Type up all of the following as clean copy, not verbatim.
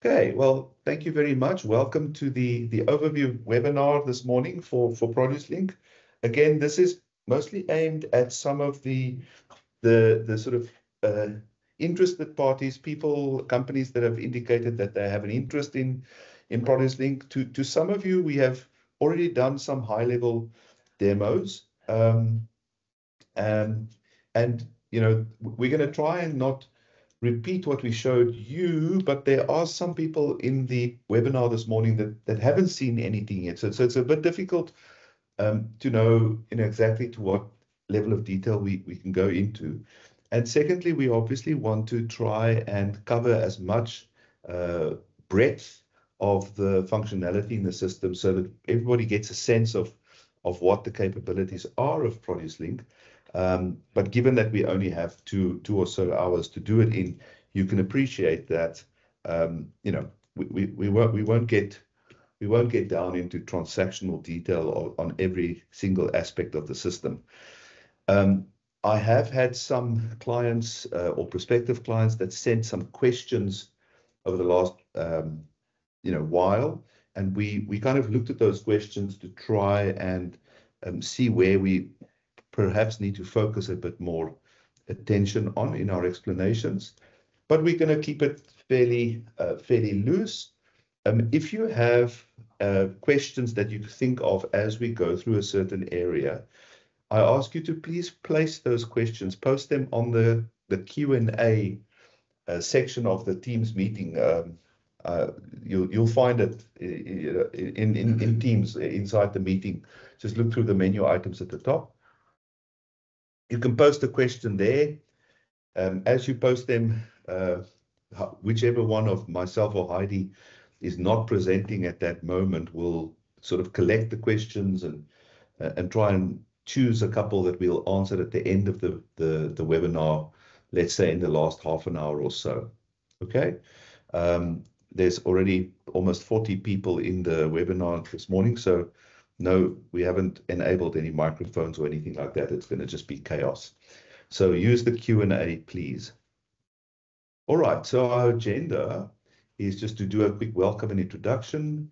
Okay, well, thank you very much. Welcome to the overview webinar this morning for ProduceLink. Again, this is mostly aimed at some of the sort of interested parties, people, companies that have indicated that they have an interest in ProduceLink. To some of you, we have already done some high-level demos, and you know, we're going to try and not repeat what we showed you, but there are some people in the webinar this morning that haven't seen anything yet. So it's a bit difficult to know, exactly to what level of detail we can go into. And secondly, we obviously want to try and cover as much breadth of the functionality in the system so that everybody gets a sense of what the capabilities are of ProduceLink. But given that we only have two or so hours to do it in, you can appreciate that we won't get down into transactional detail on every single aspect of the system. I have had some clients or prospective clients that sent some questions over the last while, and we kind of looked at those questions to try and see where we perhaps need to focus a bit more attention on in our explanations, but we're going to keep it fairly loose. If you have questions that you think of as we go through a certain area, I ask you to please place those questions, post them on the Q&A section of the Teams meeting. You'll find it in Teams inside the meeting. Just look through the menu items at the top. You can post a question there. As you post them, whichever one of myself or Heidi is not presenting at that moment will sort of collect the questions and try and choose a couple that we'll answer at the end of the webinar, let's say in the last half an hour or so. Okay. There's already almost 40 people in the webinar this morning, so no, we haven't enabled any microphones or anything like that. It's going to just be chaos. So use the Q&A, please. All right, so our agenda is just to do a quick welcome and introduction,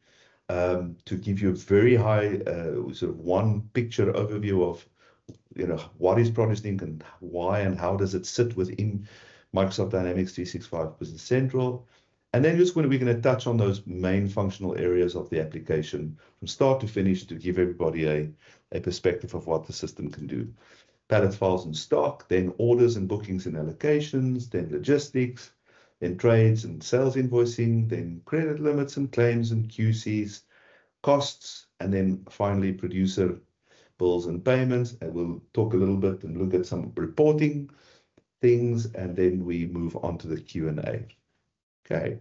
to give you a very high sort of one picture overview of what is ProduceLink and why and how does it sit within Microsoft Dynamics 365 Business Central. And then we're going to touch on those main functional areas of the application from start to finish to give everybody a perspective of what the system can do. Pallet files and stock, then orders and bookings and allocations, then logistics, then trades and sales invoicing, then credit limits and claims and QCs, costs, and then finally producer bills and payments. And we'll talk a little bit and look at some reporting things, and then we move on to the Q&A. Okay.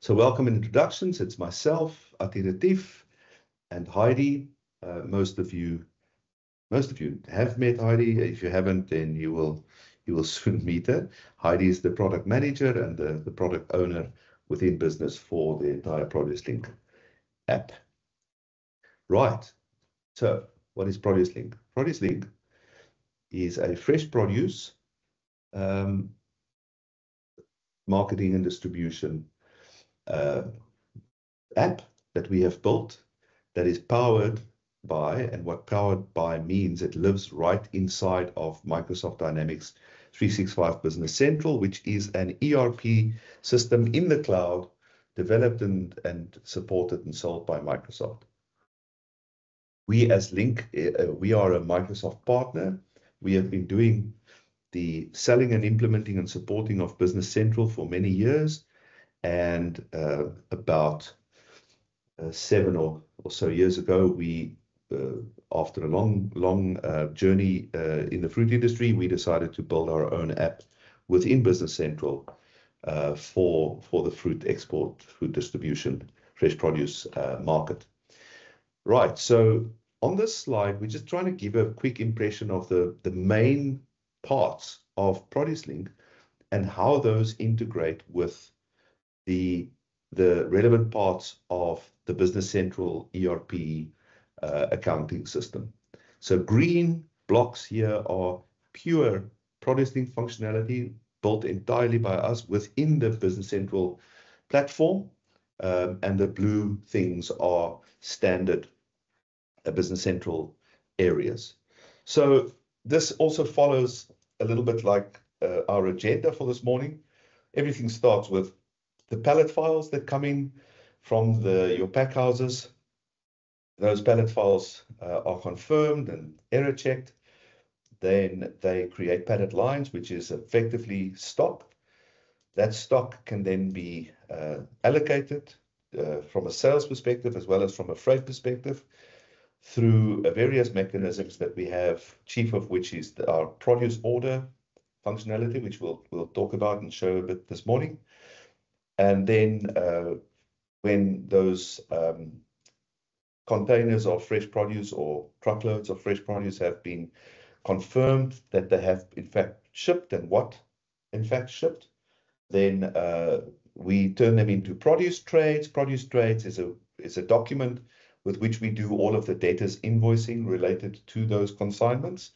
So welcome and introductions. It's myself, Ati Retief, and Heidi. Most of you have met Heidi. If you haven't, then you will soon meet her. Heidi is the product manager and the product owner within business for the entire ProduceLink app. Right. So what is ProduceLink? ProduceLink is a fresh produce marketing and distribution app that we have built that is powered by, and what powered by means, it lives right inside of Microsoft Dynamics 365 Business Central, which is an ERP system in the cloud developed and supported and sold by Microsoft. We as Link, we are a Microsoft partner. We have been doing the selling and implementing and supporting of Business Central for many years. And about 7 or so years ago, we, after a long journey in the fruit industry, we decided to build our own app within Business Central, for the fruit export, food distribution, fresh produce market. Right, so on this slide, we're just trying to give a quick impression of the main parts of ProduceLink and how those integrate with the relevant parts of the Business Central ERP accounting system. So green blocks here are pure ProduceLink functionality built entirely by us within the Business Central platform, and the blue things are standard Business Central areas. So this also follows a little bit like our agenda for this morning. Everything starts with the pallet files that come in from your pack houses. Those pallet files are confirmed and error checked. Then they create pallet lines, which is effectively stock. That stock can then be allocated from a sales perspective as well as from a freight perspective through various mechanisms that we have, chief of which is our produce order functionality, which we'll talk about and show a bit this morning. And then when those containers of fresh produce or truckloads of fresh produce have been confirmed that they have in fact shipped and what in fact shipped, then we turn them into produce trades. Produce trades is a document with which we do all of the debtors invoicing related to those consignments.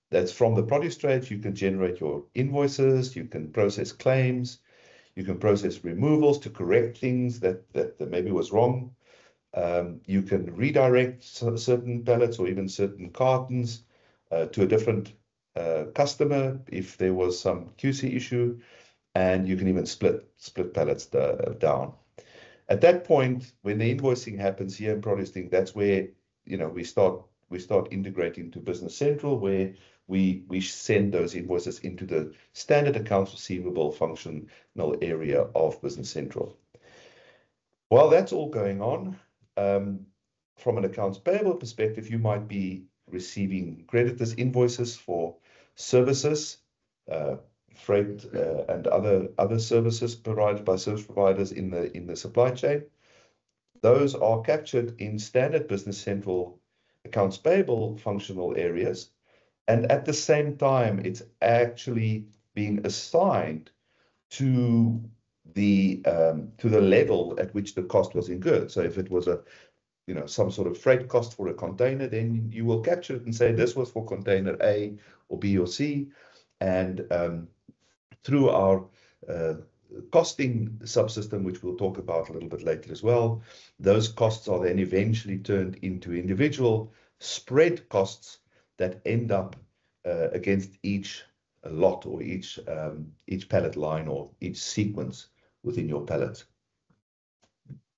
That's from the produce trades. You can generate your invoices, you can process claims, you can process removals to correct things that maybe was wrong. You can redirect certain pallets or even certain cartons to a different customer if there was some QC issue, and you can even split pallets down. At that point, when the invoicing happens here in ProduceLink, that's where we start integrating to Business Central, where we send those invoices into the standard accounts receivable functional area of Business Central. While that's all going on, from an accounts payable perspective, you might be receiving creditors invoices for services, freight, and other services provided by service providers in the supply chain. Those are captured in standard Business Central accounts payable functional areas, and at the same time, it's actually being assigned to the level at which the cost was incurred. So if it was some sort of freight cost for a container, then you will capture it and say this was for container A or B or C, and through our costing subsystem, which we'll talk about a little bit later as well, those costs are then eventually turned into individual spread costs that end up against each lot or each pallet line or each sequence within your pallet.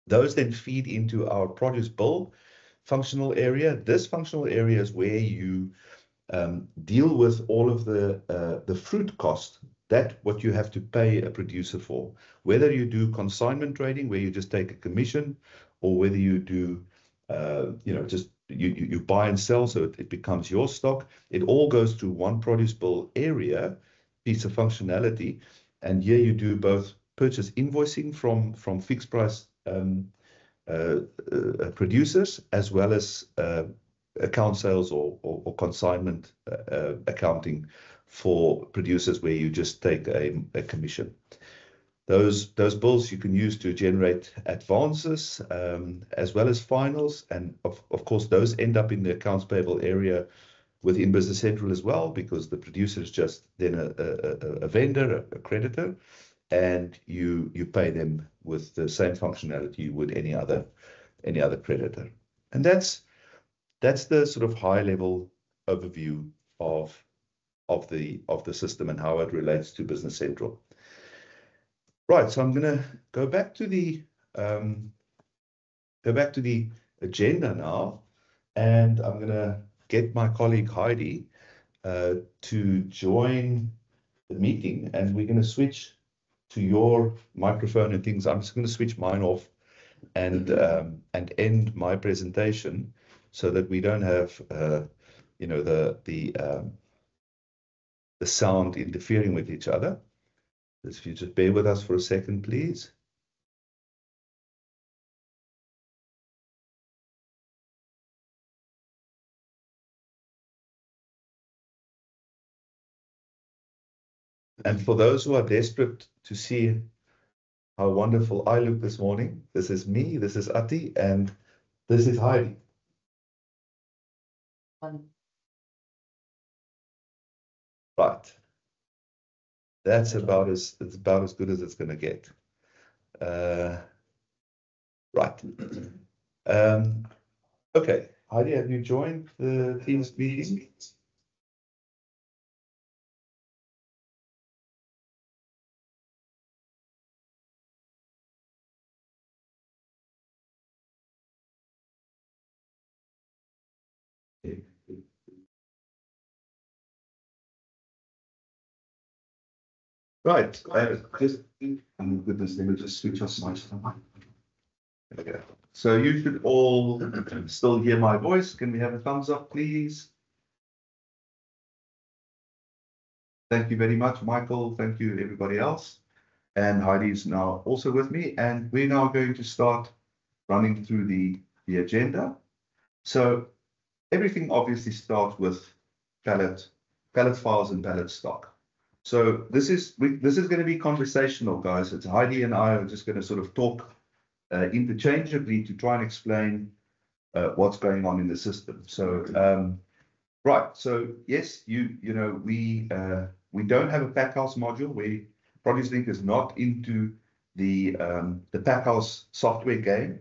Those then feed into our produce bill functional area. This functional area is where you deal with all of the fruit cost, what you have to pay a producer for. Whether you do consignment trading, where you just take a commission, or whether you do, just you buy and sell, so it becomes your stock. It all goes through one produce bill area piece of functionality, and here you do both purchase invoicing from fixed price producers, as well as account sales or consignment accounting for producers, where you just take a commission. Those bills you can use to generate advances as well as finals, and of course those end up in the accounts payable area within Business Central as well, because the producer is just then a vendor, a creditor, and you pay them with the same functionality you would any other creditor. And that's the sort of high level overview of the system and how it relates to Business Central. Right, so I'm going to go back to the agenda now, and I'm going to get my colleague Heidi to join the meeting, and we're going to switch to your microphone and things. I'm just going to switch mine off and end my presentation so that we don't have the sound interfering with each other. If you just bear with us for a second, please. And for those who are desperate to see how wonderful I look this morning, this is me, this is Ati, and this is Heidi. Right. That's about as good as it's going to get. Right. Okay. Heidi, have you joined the Teams meeting? Right. Oh goodness, let me just switch off my stuff. Okay. So you should all still hear my voice. Can we have a thumbs up, please? Thank you very much, Michael. Thank you, everybody else. And Heidi is now also with me. And we're now going to start running through the agenda. So everything obviously starts with pallet files and pallet stock. So this is going to be conversational, guys. It's Heidi and I are just going to sort of talk interchangeably to try and explain what's going on in the system. So right. So yes, you know we don't have a packhouse module. ProduceLink is not into the packhouse software game.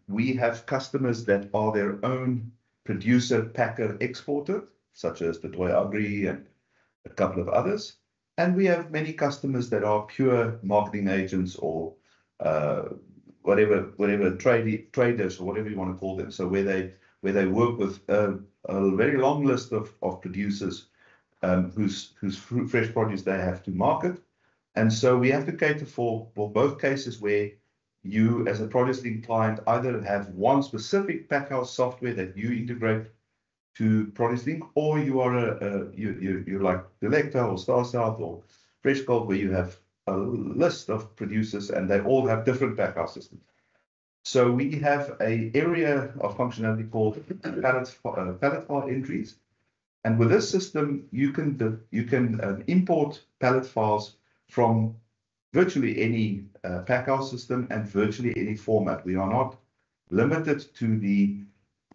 We have customers that are their own producer, packer, exporter, such as the Toy Agri and a couple of others. And we have many customers that are pure marketing agents or whatever traders or whatever you want to call them. So where they work with a very long list of producers whose fresh produce they have to market. And so we have to cater for both cases where you, as a ProduceLink client, either have one specific packhouse software that you integrate to ProduceLink, or you are you're like Delecta or Star South or Freshgold, where you have a list of producers and they all have different packhouse systems. So we have an area of functionality called pallet file entries. And with this system, you can import pallet files from virtually any packhouse system and virtually any format. We are not limited to the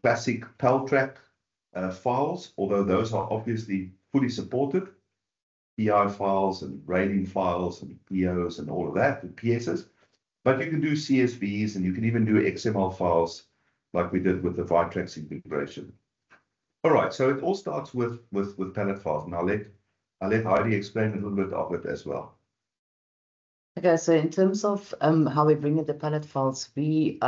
classic PalTrack files, although those are obviously fully supported. PI files and rating files and POs and all of that, and PSs. But you can do CSVs and you can even do XML files like we did with the Vitrax integration. All right, so it all starts with pallet files, and I'll let Heidi explain a little bit of it as well. Okay, so in terms of how we bring in the pallet files, we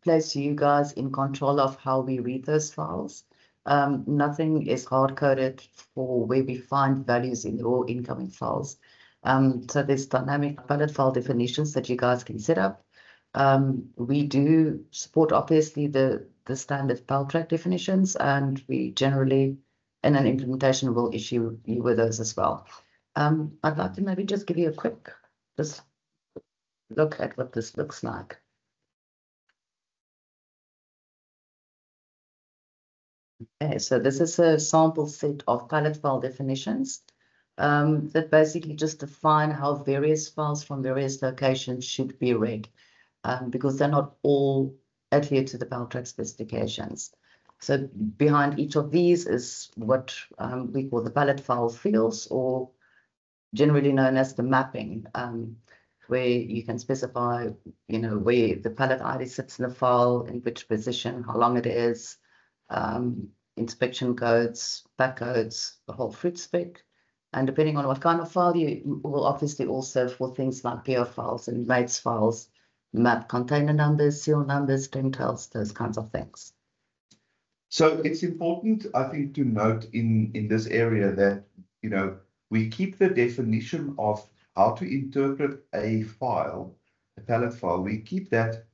place you guys in control of how we read those files. Nothing is hard-coded for where we find values in your incoming files. So there's dynamic pallet file definitions that you guys can set up. We do support, obviously, the standard PalTrack definitions, and we generally, in an implementation, will issue you with those as well. I'd like to maybe just give you a quick look at what this looks like. Okay, so this is a sample set of pallet file definitions that basically just define how various files from various locations should be read, because they're not all adhered to the PalTrack specifications. So behind each of these is what we call the pallet file fields, or generally known as the mapping, where you can specify, where the pallet ID sits in the file, in which position, how long it is, inspection codes, pack codes, the whole fruit spec. And depending on what kind of file, you will obviously also, for things like PO files and mates files, map container numbers, seal numbers, details, those kinds of things. So it's important, I think, to note in this area that, we keep the definition of how to interpret a file, a pallet file, we keep that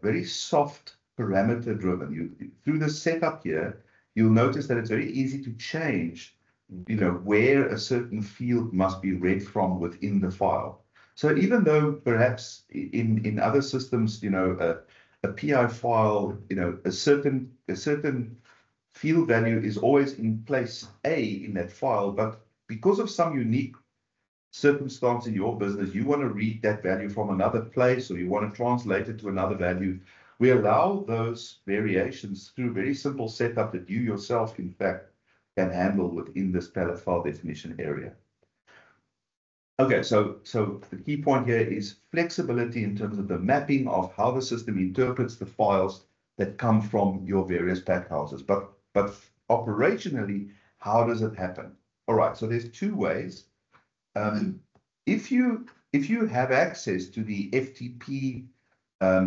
very soft, parameter driven. Through the setup here, you'll notice that it's very easy to change where a certain field must be read from within the file. So even though perhaps in other systems, a PI file, a certain field value is always in place A in that file, but because of some unique circumstance in your business, you want to read that value from another place, or you want to translate it to another value. We allow those variations through a very simple setup that you yourself, in fact, can handle within this palette file definition area. Okay, so the key point here is flexibility in terms of the mapping of how the system interprets the files that come from your various pack houses. But operationally, how does it happen? All right, so there's two ways. If you have access to the FTP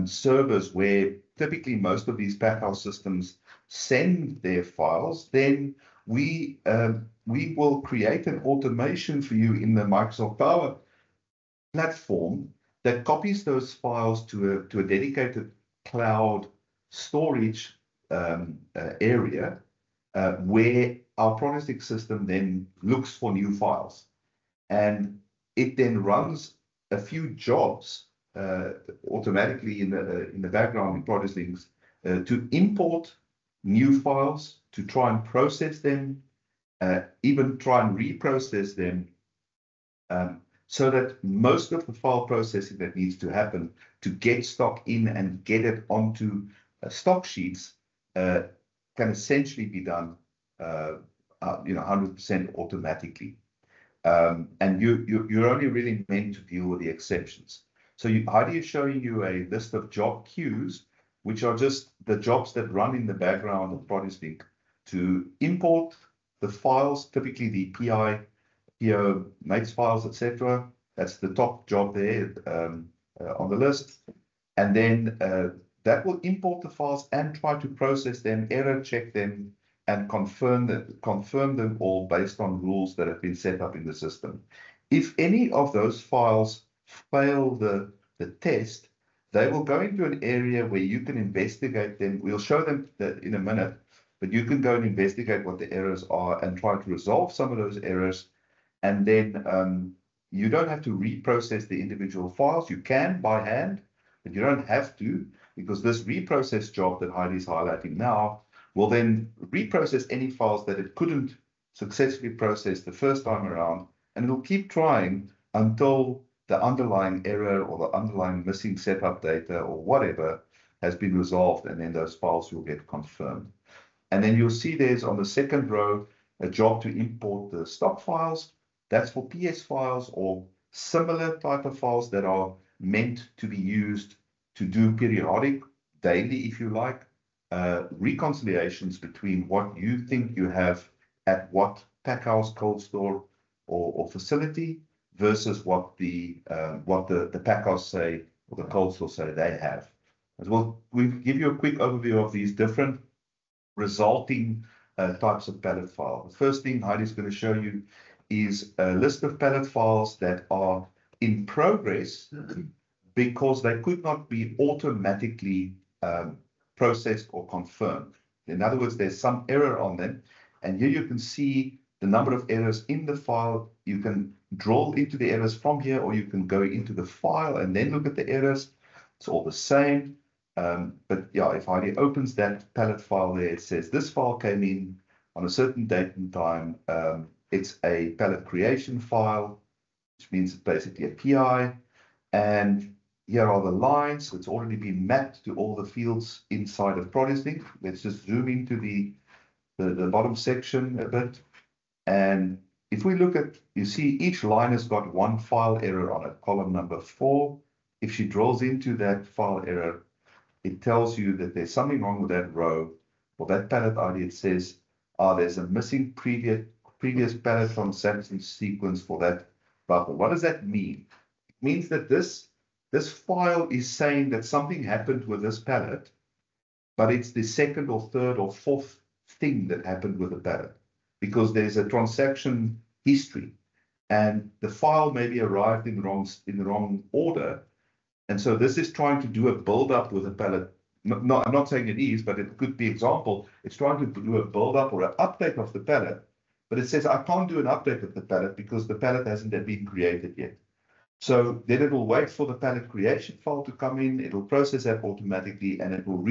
servers where typically most of these packhouse systems send their files, then we will create an automation for you in the Microsoft Power platform that copies those files to a dedicated cloud storage area where our Prodistic system then looks for new files. And it then runs a few jobs automatically in the background in Prodistic to import new files, to try and process them, even try and reprocess them, so that most of the file processing that needs to happen to get stock in and get it onto stock sheets can essentially be done 100% automatically. And you're only really meant to deal with the exceptions. So Heidi is showing you a list of job queues, which are just the jobs that run in the background of Prodistic to import the files, typically the PI, PO, mates files, etc. That's the top job there on the list. And then that will import the files and try to process them, error check them, and confirm them all based on rules that have been set up in the system. If any of those files fail the test, they will go into an area where you can investigate them. We'll show them that in a minute, but you can go and investigate what the errors are and try to resolve some of those errors. And then you don't have to reprocess the individual files. You can by hand, but you don't have to, because this reprocess job that Heidi is highlighting now will then reprocess any files that it couldn't successfully process the first time around, and it'll keep trying until the underlying error or the underlying missing setup data or whatever has been resolved, and then those files will get confirmed. And then you'll see there's on the second row a job to import the stock files. That's for PS files or similar type of files that are meant to be used to do periodic, daily, if you like, reconciliations between what you think you have at what packhouse, cold store, or facility versus what the packhouse say or the cold store say they have. As well, we'll give you a quick overview of these different resulting types of palette files. The first thing Heidi's going to show you is a list of palette files that are in progress because they could not be automatically processed or confirmed. In other words, there's some error on them, and here you can see the number of errors in the file. You can drill into the errors from here, or you can go into the file and then look at the errors. It's all the same. But yeah, if Heidi opens that palette file there, it says this file came in on a certain date and time. It's a palette creation file, which means it's basically a PI. And here are the lines. It's already been mapped to all the fields inside of Prodistic. Let's just zoom into the bottom section a bit. And if we look at, you see each line has got one file error on it, column number 4. If she drills into that file error, it tells you that there's something wrong with that row or that palette ID. It says, there's a missing previous palette transaction sequence for that buffer. What does that mean? It means that this file is saying that something happened with this palette, but it's the second or third or fourth thing that happened with the palette, because there's a transaction history and the file maybe arrived in the wrong order. And so this is trying to do a build up with a palette. I'm not saying it is, but it could be example. It's trying to do a build up or an update of the palette but it says I can't do an update of the pallet because the pallet hasn't been created yet. So then it will wait for the pallet creation file to come in. It will process that automatically, and it will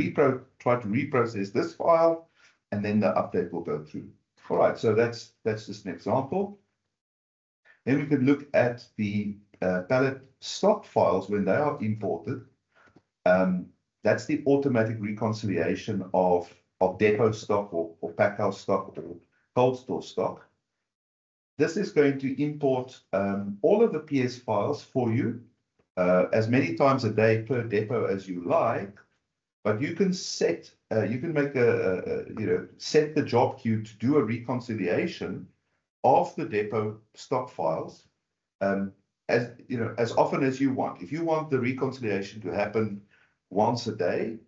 try to reprocess this file, and then the update will go through. All right, so that's just an example. Then we can look at the pallet stock files when they are imported. That's the automatic reconciliation of depot stock or pack house stock or cold store stock. This is going to import all of the PS files for you as many times a day per depot as you like, but you can set, you can make set the job queue to do a reconciliation of the depot stock files as often as you want. If you want the reconciliation to happen once a day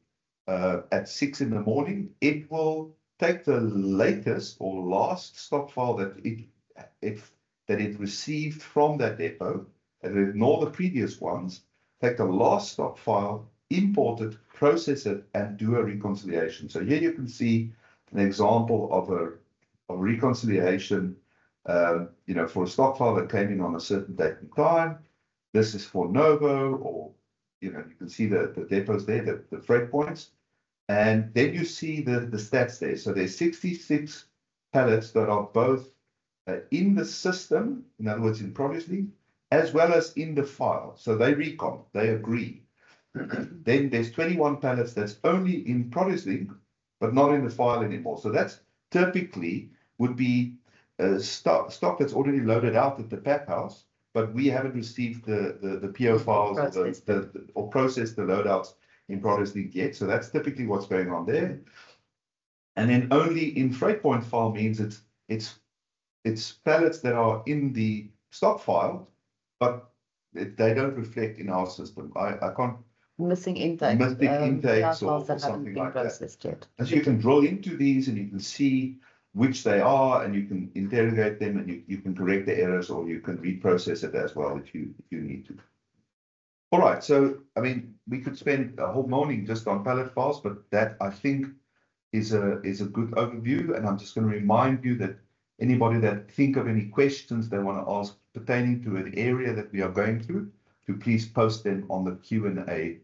at 6 in the morning, it will take the latest or last stock file that it received from that depot and ignore the previous ones, take the last stock file, import it, process it, and do a reconciliation. So here you can see an example of a reconciliation for a stock file that came in on a certain date and time. This is for Novo, or you can see the depots there, the freight points, and then you see the stats there. So there's 66 pallets that are both in the system, in other words, in ProduceLink, as well as in the file. So they they agree. Then there's 21 pallets that's only in ProduceLink, but not in the file anymore. So that's typically would be stock that's already loaded out at the pack house, but we haven't received the PO files or processed the loadouts in ProduceLink yet. So that's typically what's going on there. And then only in FreightPoint file means it's pallets that are in the stock file, but they don't reflect in our system. I can't. Missing intake. Missing intakes or something like that. Yet. And so you can drill into these and you can see which they are, and you can interrogate them, and you can correct the errors, or you can reprocess it as well if you need to. All right, so I mean, we could spend a whole morning just on pallet files, but that I think is a good overview. And I'm just going to remind you that anybody that think of any questions they want to ask pertaining to an area that we are going through, to please post them on the Q&A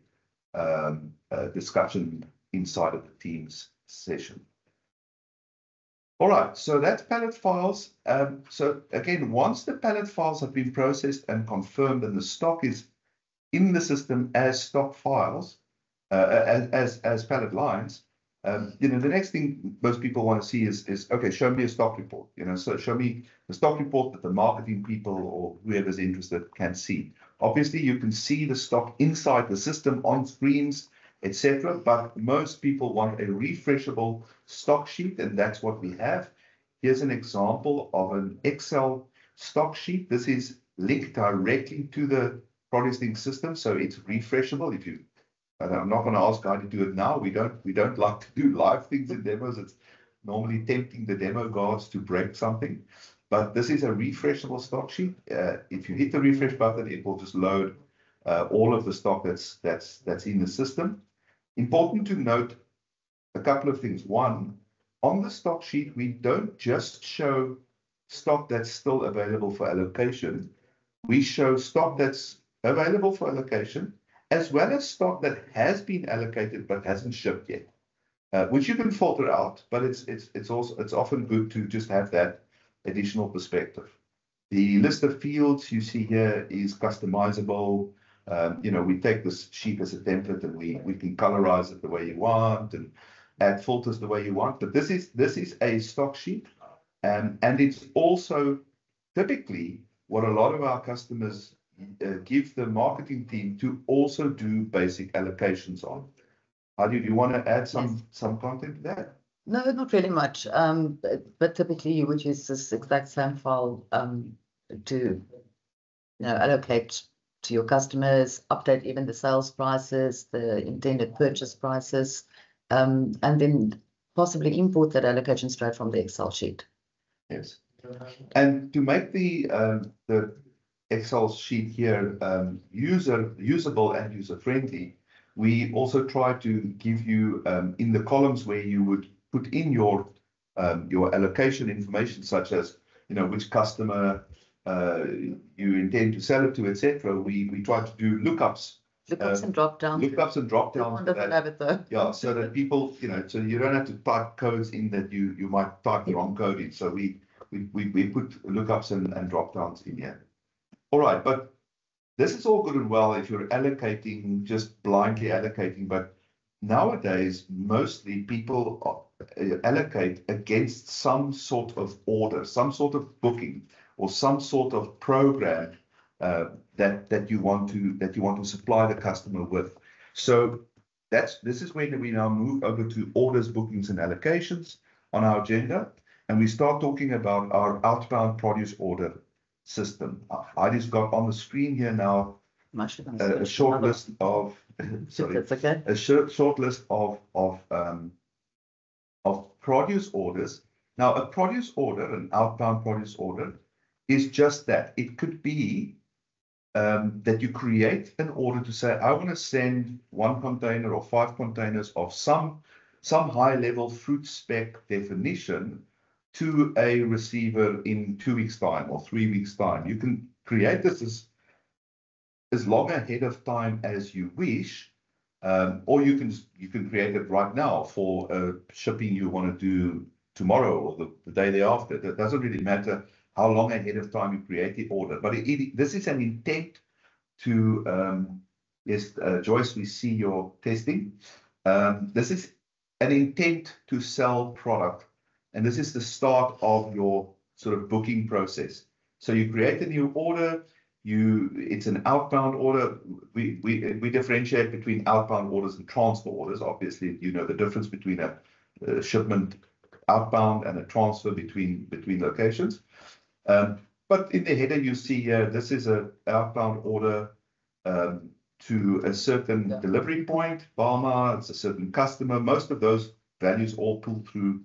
discussion inside of the Teams session. All right, so that's pallet files. So again, once the pallet files have been processed and confirmed and the stock is in the system as stock files, as pallet lines, the next thing most people want to see is okay, show me a stock report. So show me the stock report that the marketing people or whoever's interested can see. Obviously, you can see the stock inside the system on screens, etc. But most people want a refreshable stock sheet, and that's what we have. Here's an example of an Excel stock sheet. This is linked directly to the ProduceLink system, so it's refreshable. I'm not going to ask how to do it now. We don't like to do live things in demos. It's normally tempting the demo guards to break something. But this is a refreshable stock sheet. If you hit the refresh button, it will just load all of the stock that's in the system. Important to note a couple of things. One, on the stock sheet, we don't just show stock that's still available for allocation. We show stock that's available for allocation, as well as stock that has been allocated but hasn't shipped yet, which you can filter out. But it's often good to just have that additional perspective. The list of fields you see here is customizable. We take this sheet as a template and we can colorize it the way you want and add filters the way you want. But this is a stock sheet, and it's also typically what a lot of our customers give the marketing team to also do basic allocations on. Adi, do you want to add some content to that? No, not really much. But typically you would use this exact same file to allocate to your customers, update even the sales prices, the intended purchase prices, and then possibly import that allocation straight from the Excel sheet. Yes. And to make the Excel sheet here usable and user-friendly, we also try to give you in the columns where you would put in your your allocation information, such as, which customer you intend to sell it to, etc. We try to do lookups. Lookups and drop downs. Lookups and drop downs. Wonderful habit though. Yeah, so that people, so you don't have to type codes in that you might type the wrong code in. So we put lookups and drop downs in here. All right, but this is all good and well if you're allocating, just blindly allocating, but nowadays mostly people allocate against some sort of order, some sort of booking, or some sort of program that you want to supply the customer with. So this is when we now move over to orders, bookings, and allocations on our agenda, and we start talking about our outbound produce order system. Heidi's got on the screen here now a short list of sorry, That's okay. a short list of produce orders. Now, a produce order, an outbound produce order, is just that. It could be that you create an order to say, I want to send 1 container or 5 containers of some high-level fruit spec definition to a receiver in 2 weeks' time or 3 weeks' time. You can create this as long ahead of time as you wish, or you can create it right now for shipping you want to do tomorrow or the day thereafter. That doesn't really matter how long ahead of time you create the order. But this is an intent to, yes, Joyce, we see your testing. This is an intent to sell product. And this is the start of your sort of booking process. So you create a new order. It's an outbound order. We differentiate between outbound orders and transfer orders. Obviously, you know the difference between a shipment outbound and a transfer between locations. But in the header, you see here, this is an outbound order to a certain delivery point, Balma, it's a certain customer. Most of those values all pull through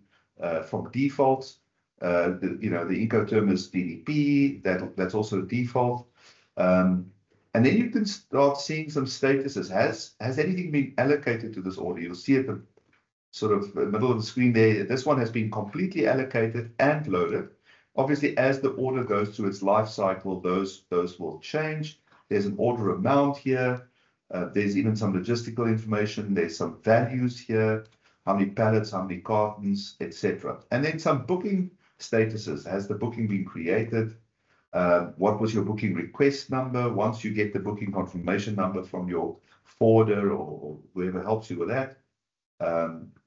from defaults. The Incoterm is DDP, that's also a default. And then you can start seeing some statuses. Has anything been allocated to this order? You'll see at the sort of middle of the screen there, this one has been completely allocated and loaded. Obviously, as the order goes through its life cycle, those will change. There's an order amount here. There's even some logistical information. There's some values here. How many pallets, how many cartons, etc. And then some booking statuses. Has the booking been created? What was your booking request number? Once you get the booking confirmation number from your forwarder or whoever helps you with that,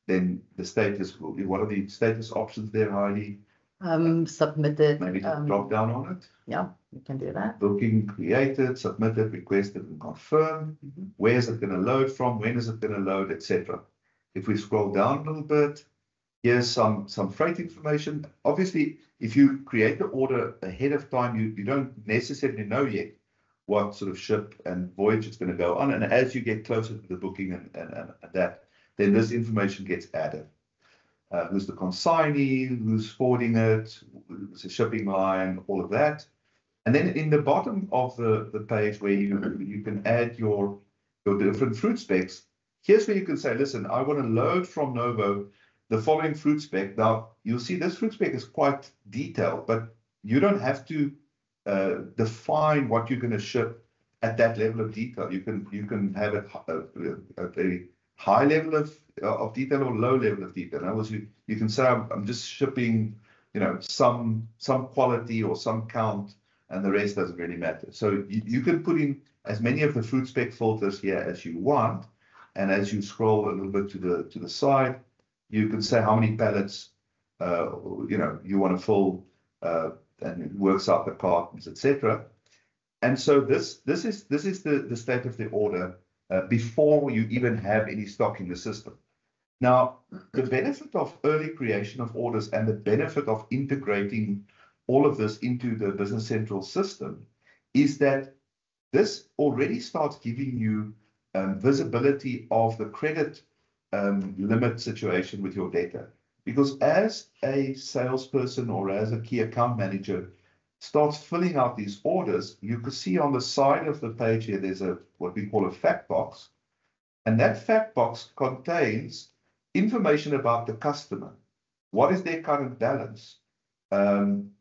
then the status will be, what are the status options there, Heidi? Submitted. Maybe just drop down on it. Yeah, you can do that. Booking created, submitted, requested, and confirmed. Where is it going to load from? When is it going to load, etc. If we scroll down a little bit, here's some freight information. Obviously, if you create the order ahead of time, you don't necessarily know yet what sort of ship and voyage it's going to go on. And as you get closer to the booking and that, then this information gets added. Who's the consignee, who's forwarding it, who's the shipping line, all of that. And then in the bottom of the page where you can add your different fruit specs, here's where you can say, listen, I want to load from Novo the following fruit spec. Now, you'll see this fruit spec is quite detailed, but you don't have to define what you're going to ship at that level of detail. You can have a very high level of detail or low level of detail. In other words, you can say I'm just shipping, some quality or some count, and the rest doesn't really matter. So you can put in as many of the fruit spec filters here as you want, and as you scroll a little bit to the side, you can say how many pallets you want to fill, and it works out the cartons, etc. And so this is the state of the order before you even have any stock in the system. Now, the benefit of early creation of orders and the benefit of integrating all of this into the Business Central system is that this already starts giving you visibility of the credit limit situation with your data. Because as a salesperson or as a key account manager starts filling out these orders, you can see on the side of the page here, there's what we call a fact box. And that fact box contains information about the customer. what is their current balance? And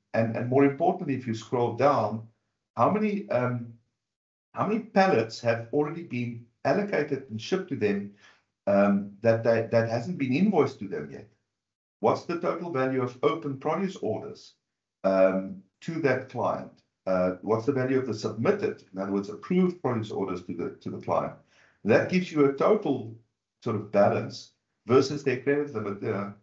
more importantly, if you scroll down, how many pallets have already been allocated and shipped to them that hasn't been invoiced to them yet? What's the total value of open produce orders to that client? What's the value of the submitted, in other words, approved produce orders to the client? That gives you a total sort of balance versus their credit limit.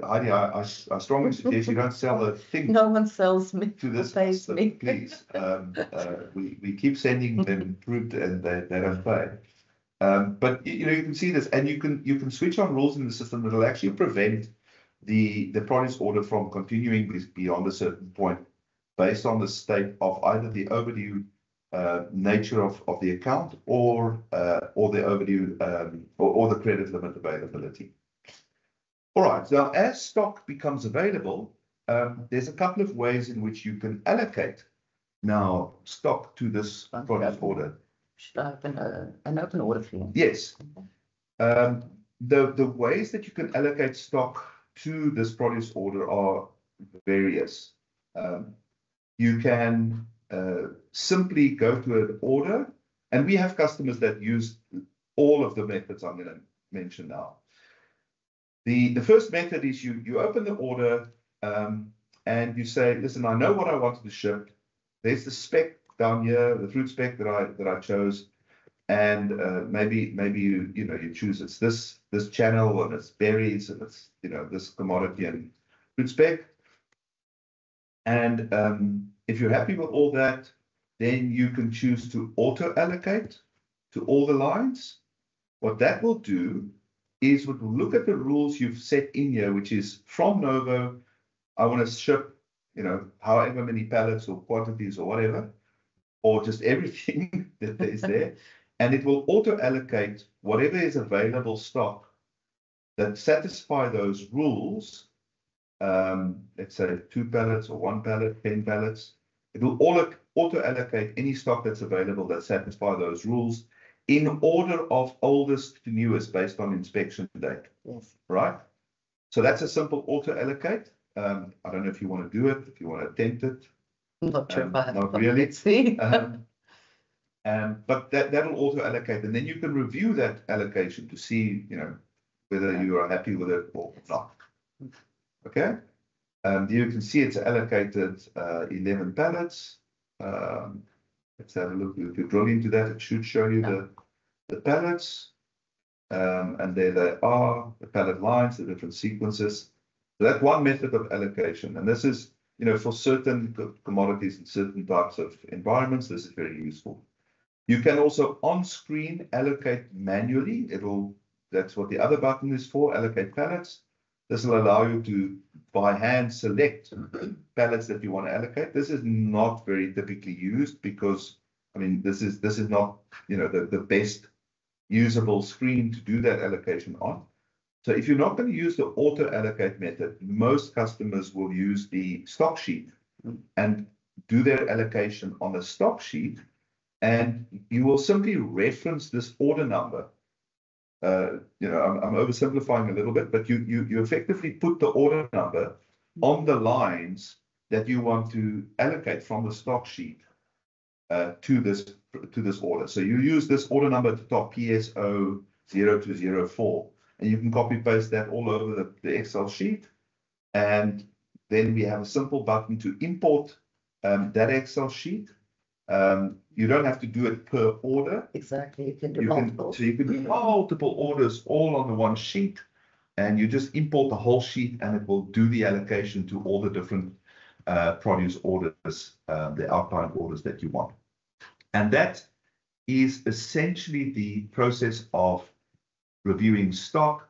Heidi, I strongly suggest you don't sell a thing. No one sells me to this pays customer, me. please. We keep sending them fruit and they don't pay. But you can see this, and you can switch on rules in the system that will actually prevent the produce order from continuing beyond a certain point, based on the state of either the overdue nature of the account or the overdue or the credit limit availability. All right, now as stock becomes available, there's a couple of ways in which you can allocate now stock to this produce order. Should I open an open order for you? Yes. The ways that you can allocate stock to this produce order are various. You can simply go to an order, and we have customers that use all of the methods I'm going to mention now. The first method is you open the order and you say, listen, I know what I wanted to ship. There's the spec down here, the fruit spec that I chose, and maybe you choose it's this channel and it's berries and it's this commodity and fruit spec. And if you're happy with all that, then you can choose to auto allocate to all the lines. What that will do is it will look at the rules you've set in here, which is from Novo, I want to ship, however many pallets or quantities or whatever, or just everything that is there. And it will auto allocate whatever is available stock that satisfy those rules. Let's say 2 pallets or 1 pallet, 10 pallets. It will auto allocate any stock that's available that satisfy those rules in order of oldest to newest based on inspection date. Yes. Right? So that's a simple auto allocate. I don't know if you want to do it, if you want to attempt it. Not sure if I have. Not really. Let's see. But that'll auto allocate, and then you can review that allocation to see, whether you are happy with it or not. Okay. You can see it's allocated 11 pallets. Let's have a look. If you drill into that, it should show you the pallets. And there they are, the pallet lines, the different sequences. So that's one method of allocation. And this is, for certain commodities and certain types of environments, this is very useful. You can also on-screen allocate manually. That's what the other button is for, allocate pallets. This will allow you to, by hand, select pallets that you want to allocate. This is not very typically used because, this is not, the best usable screen to do that allocation on. So if you're not going to use the auto allocate method, most customers will use the stock sheet and do their allocation on the stock sheet, and you will simply reference this order number. I'm oversimplifying a little bit, but you effectively put the order number on the lines that you want to allocate from the stock sheet to this order. So you use this order number at the top, PSO 0204, and you can copy paste that all over the Excel sheet. And then we have a simple button to import that Excel sheet. You don't have to do it per order. Exactly. You can do multiple. So you can do multiple orders all on the one sheet, and you just import the whole sheet, and it will do the allocation to all the different produce orders, the outbound orders that you want. And that is essentially the process of reviewing stock,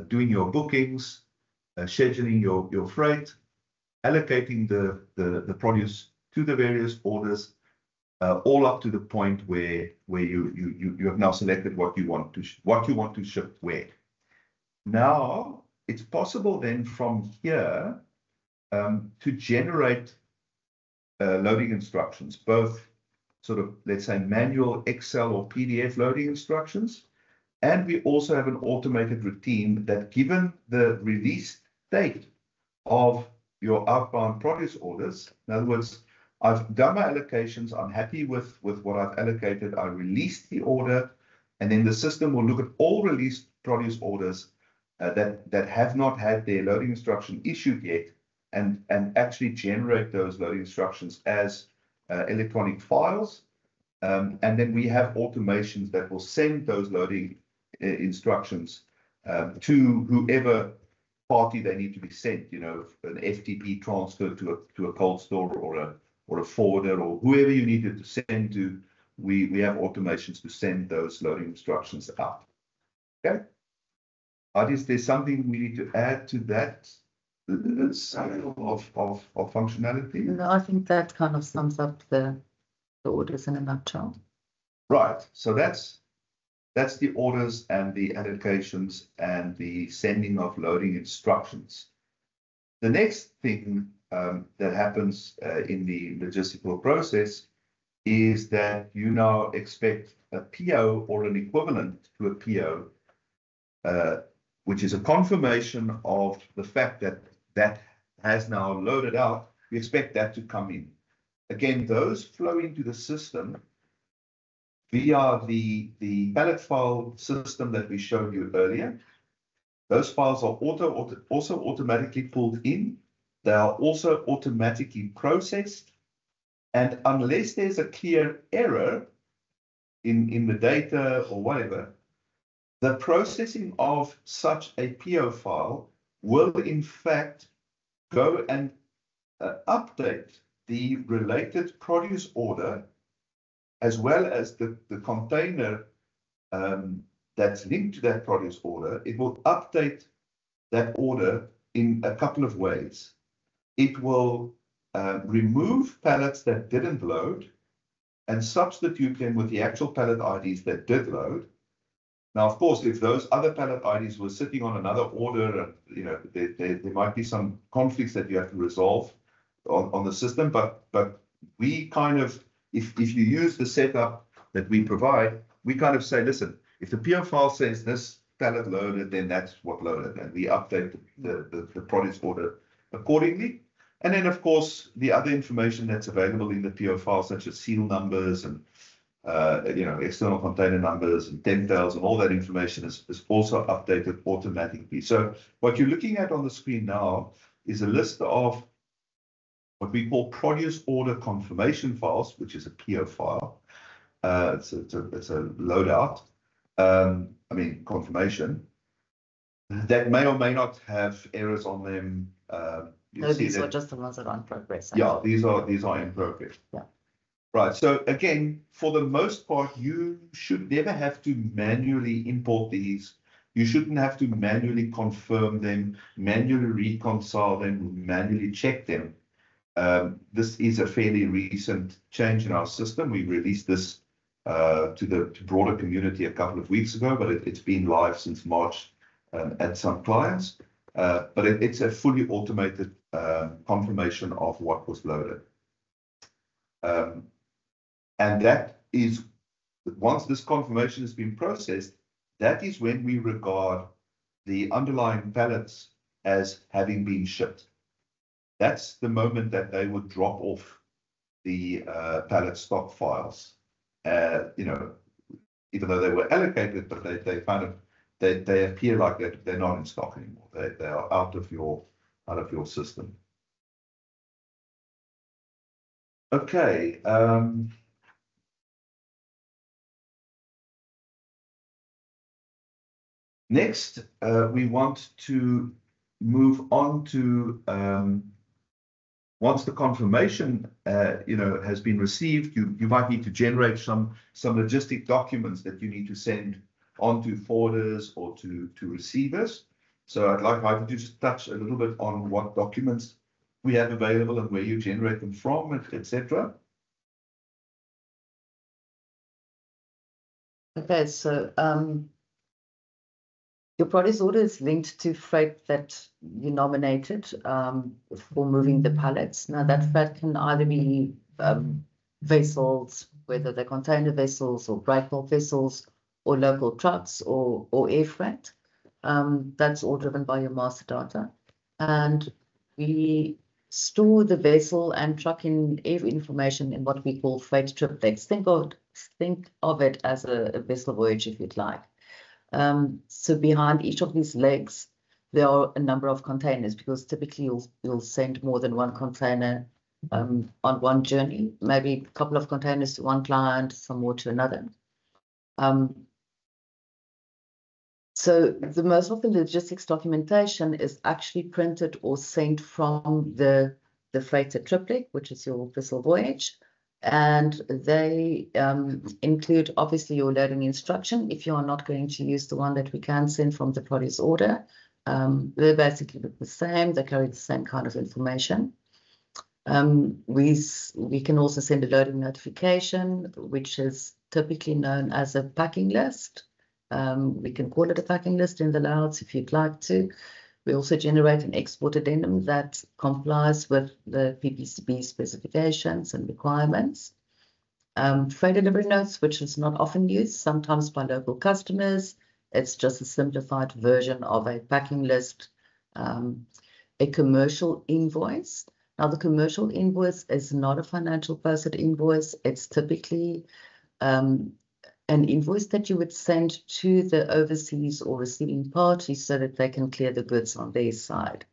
doing your bookings, scheduling your freight, allocating the produce to the various orders, all up to the point where you have now selected what you want to ship where. Now it's possible then from here to generate loading instructions, both sort of, let's say, manual Excel or PDF loading instructions. And we also have an automated routine that, given the released state of your outbound produce orders. In other words, I've done my allocations. I'm happy with what I've allocated. I release the order, and then the system will look at all released produce orders that have not had their loading instruction issued yet, and actually generate those loading instructions as electronic files. And then we have automations that will send those loading instructions to whoever party they need to be sent. You know, an FTP transfer to a cold store or a forwarder or whoever you need it to send to. We have automations to send those loading instructions out. Okay. Is there something we need to add to that of functionality? No, I think that kind of sums up the orders in a nutshell. Right. So that's the orders and the allocations and the sending of loading instructions. The next thing that happens in the logistical process is that you now expect a PO or an equivalent to a PO, which is a confirmation of the fact that that has now loaded out. We expect that to come in. Again, those flow into the system via the pallet file system that we showed you earlier. Those files are also automatically pulled in. They are also automatically processed. And unless there's a clear error in the data or whatever, the processing of such a PO file will in fact go and update the related produce order, as well as the container that's linked to that produce order. It will update that order in a couple of ways. It will remove pallets that didn't load and substitute them with the actual pallet IDs that did load. Now, of course, if those other pallet IDs were sitting on another order, and you know, there might be some conflicts that you have to resolve on the system, but we kind of, if you use the setup that we provide, we kind of say, listen, if the PO file says this pallet loaded, then that's what loaded, and we update the produce order accordingly. And then, of course, the other information that's available in the PO file, such as seal numbers and you know, external container numbers and temp tails, and all that information is also updated automatically. So what you're looking at on the screen now is a list of what we call produce order confirmation files, which is a PO file. It's a loadout, confirmation that may or may not have errors on them. No, these are just the ones that are in progress. Yeah, these are in progress. Yeah. Right. So again, for the most part, you should never have to manually import these. You shouldn't have to manually confirm them, manually reconcile them, manually check them. This is a fairly recent change in our system. We released this to the broader community a couple of weeks ago, but it's been live since March at some clients. But it's a fully automated confirmation of what was loaded. And that is, once this confirmation has been processed, that is when we regard the underlying pallets as having been shipped. That's the moment that they would drop off the pallet stock files. You know, even though they were allocated, but they kind of they appear like they're not in stock anymore. They are out of your system. Okay. Next, we want to move on to once the confirmation has been received, you might need to generate some logistic documents that you need to send on to forwarders or to receivers. So I'd like to just touch a little bit on what documents we have available and where you generate them from, etc. Okay, so your produce order is linked to freight that you nominated for moving the pallets. Now that freight can either be vessels, whether they're container vessels or break bulk vessels, or local trucks or air freight. That's all driven by your master data. and we store the vessel and truck in air information in what we call freight triplets. Think of it as a vessel voyage, if you'd like. So behind each of these legs, there are a number of containers, because typically you'll send more than one container on one journey, maybe a couple of containers to one client, some more to another. So the most of the logistics documentation is actually printed or sent from the freighter triplet, which is your vessel voyage. And they include, obviously, your loading instruction. If you are not going to use the one that we can send from the produce order, they're basically the same. They carry the same kind of information. We can also send a loading notification, which is typically known as a packing list. We can call it a packing list in the layouts if you'd like to. We also generate an export addendum that complies with the PPCB specifications and requirements. Freight delivery notes, which is not often used, sometimes by local customers. It's just a simplified version of a packing list. A commercial invoice. Now, the commercial invoice is not a financial posted invoice. It's typically an invoice that you would send to the overseas or receiving party so that they can clear the goods on their side.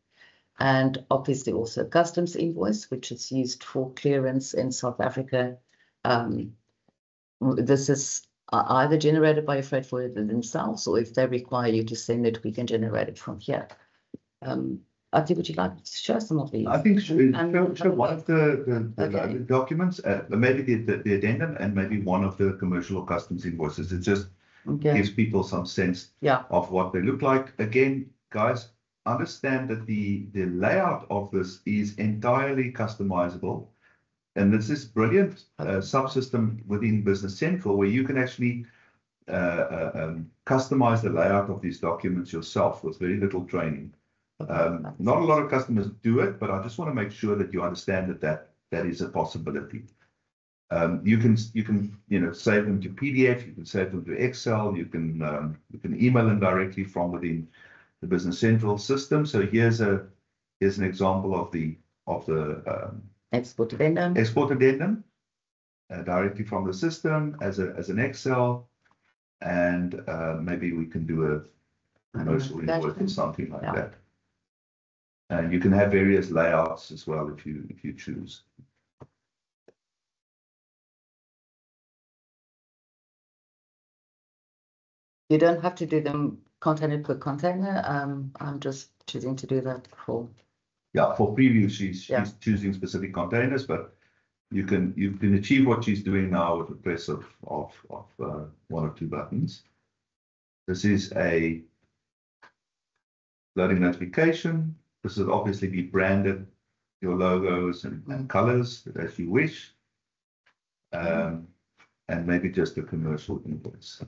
And obviously also a customs invoice, which is used for clearance in South Africa. This is either generated by a freight forwarder themselves, or if they require you to send it, we can generate it from here. Ati, would you like to show some of these? I think show one of the documents, maybe the addendum, and maybe one of the commercial or customs invoices. It just gives people some sense of what they look like. Again, guys, understand that the layout of this is entirely customizable. And this is brilliant subsystem within Business Central, where you can actually customize the layout of these documents yourself with very little training. Not a lot of customers do it, but I just want to make sure that you understand that is a possibility. You can save them to PDF, you can save them to Excel, you can email them directly from within the Business Central system. So here's an example of the export addendum directly from the system as an Excel, and maybe we can do a commercial invoice or something like that. And you can have various layouts as well if you choose. You don't have to do them container per container. I'm just choosing to do that for. Yeah, for preview, she's choosing specific containers, but you can achieve what she's doing now with the press of one or two buttons. This is a loading notification. This will obviously be branded, your logos and colors as you wish, and maybe just a commercial invoice.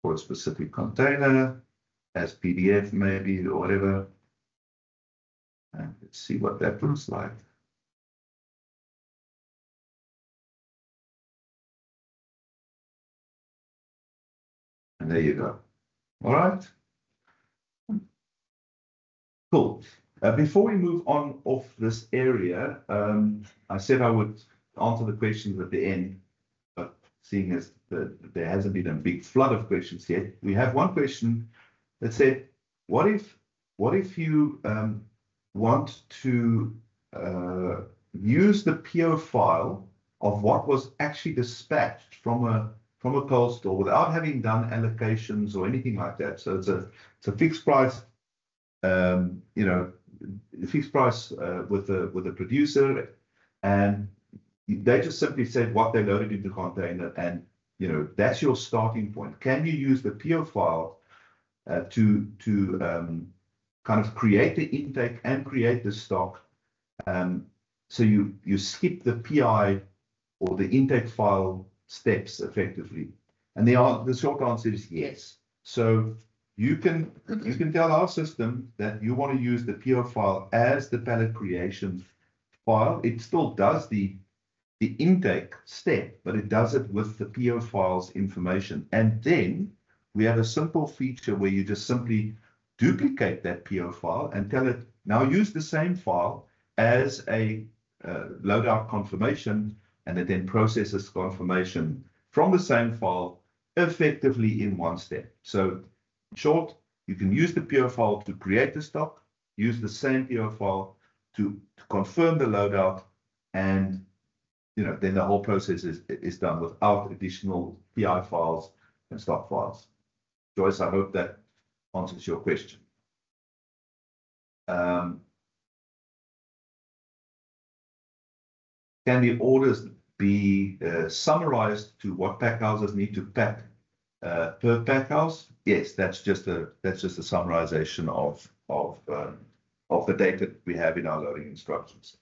For a specific container, as PDF maybe, or whatever. And let's see what that looks like. And there you go. All right. Cool. Before we move on off this area, I said I would answer the questions at the end, but seeing as there hasn't been a big flood of questions yet, we have one question that said, what if you want to use the PO file of what was actually dispatched from a cold store without having done allocations or anything like that? So it's a fixed price, fixed price with the producer, and they just simply said what they loaded into the container, and that's your starting point. Can you use the PO file to kind of create the intake and create the stock? So you skip the PI or the intake file steps effectively. And the short answer is yes. So you can tell our system that you want to use the PO file as the pallet creation file. It still does the intake step, but it does it with the PO file's information. And then we have a simple feature where you just simply duplicate that PO file and tell it, now use the same file as a loadout confirmation, and it then processes confirmation from the same file effectively in one step. So in short, you can use the PO file to create the stock, use the same PO file to confirm the loadout, and then the whole process is done without additional PI files and stock files. Joyce, I hope that answers your question. Can the orders be summarized to what pack houses need to pack per pack house? Yes, that's just a summarization of the data we have in our loading instructions.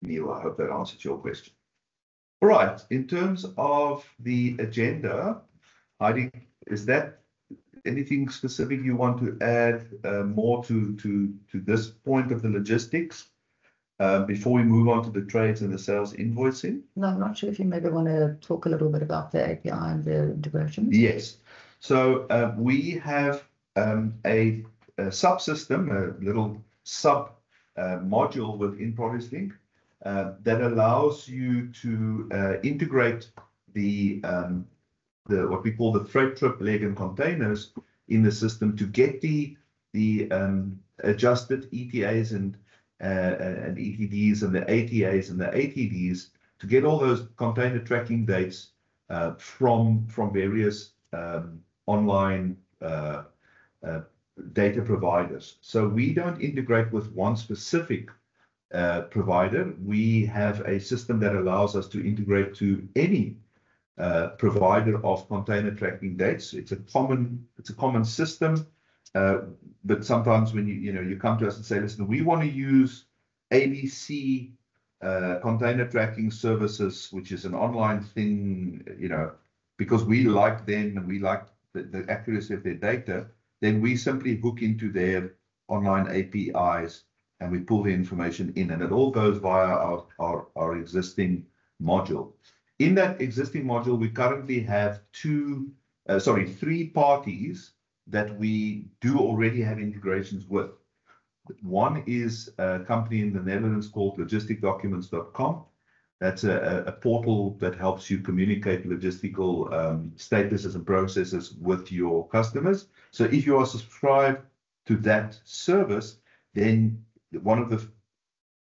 Neil, I hope that answered your question. All right, in terms of the agenda, Heidi, is that anything specific you want to add more to this point of the logistics before we move on to the trades and the sales invoicing? No, I'm not sure if you maybe want to talk a little bit about the API and the integration. Yes. So we have a subsystem, a little sub module within ProduceLink that allows you to integrate the what we call the freight trip leg and containers in the system to get the adjusted ETAs and ETDs and the ATAs and the ATDs to get all those container tracking dates from various online data providers. So we don't integrate with one specific provider. We have a system that allows us to integrate to any provider of container tracking dates. It's a common system, but sometimes when you come to us and say, listen, we want to use ABC container tracking services, which is an online thing, because we like them and we like the accuracy of their data, then we simply hook into their online APIs and we pull the information in, and it all goes via our existing module. In that existing module, we currently have three parties that we do already have integrations with. One is a company in the Netherlands called logisticdocuments.com. That's a portal that helps you communicate logistical statuses and processes with your customers. So if you are subscribed to that service, then one of the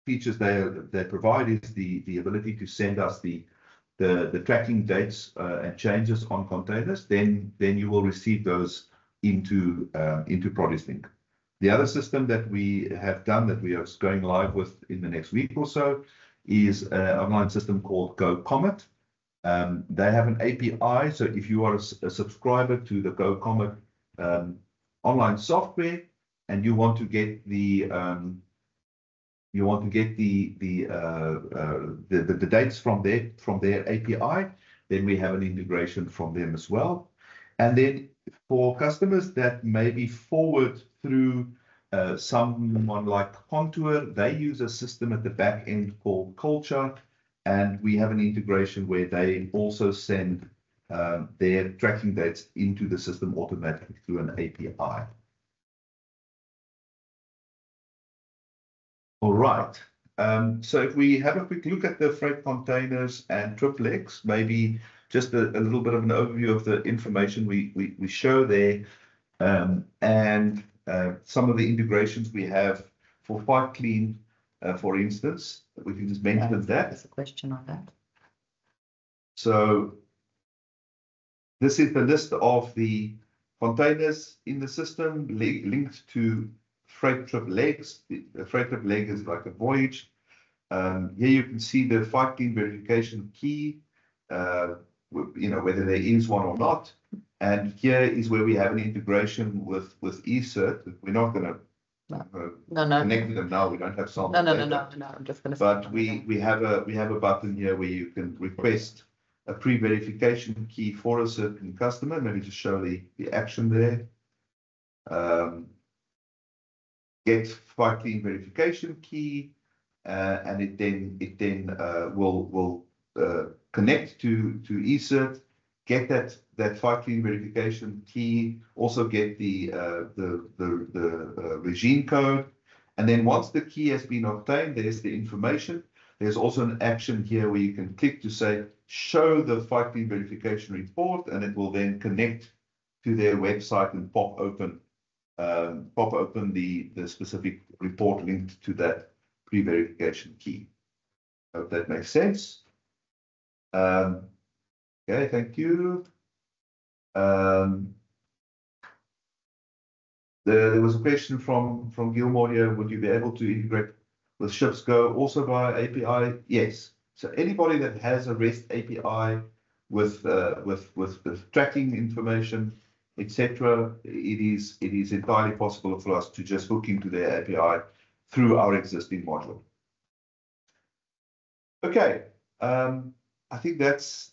features they provide is the ability to send us the tracking dates and changes on containers. Then you will receive those into ProduceLink. The other system that we have done that we are going live with in the next week or so is an online system called GoComet. They have an API, so if you are a subscriber to the GoComet online software and you want to get the dates from their API, then we have an integration from them as well. And then for customers that maybe forward through someone like Contour, they use a system at the back end called Culture, and we have an integration where they also send their tracking dates into the system automatically through an API. All right. So if we have a quick look at the freight containers and trip legs, maybe just a little bit of an overview of the information we show there, and some of the integrations we have for Fight Clean, for instance. We can just mention that. There's a question on that. So this is the list of the containers in the system linked to freight trip legs. The freight trip leg is like a voyage. Here you can see the Fight Clean verification key, whether there is one or not. And here is where we have an integration with eCert. We're not going to connect them now. We don't have sample data. No. I'm just going to. But we have a button here where you can request a pre-verification key for a certain customer. Maybe to show the action there. Get Fight Clean verification key, and it then will connect to eCert, get that FICLEAN verification key, also get the regime code. And then once the key has been obtained, there's the information. There's also an action here where you can click to say, show the FICLEAN verification report, and it will then connect to their website and pop open the specific report linked to that pre-verification key. Hope that makes sense. Okay, thank you. There was a question from Gilmore here. Would you be able to integrate with ShipsGo also via API? Yes. So anybody that has a REST API with tracking information, etc., it is entirely possible for us to just hook into their API through our existing module. Okay, I think that's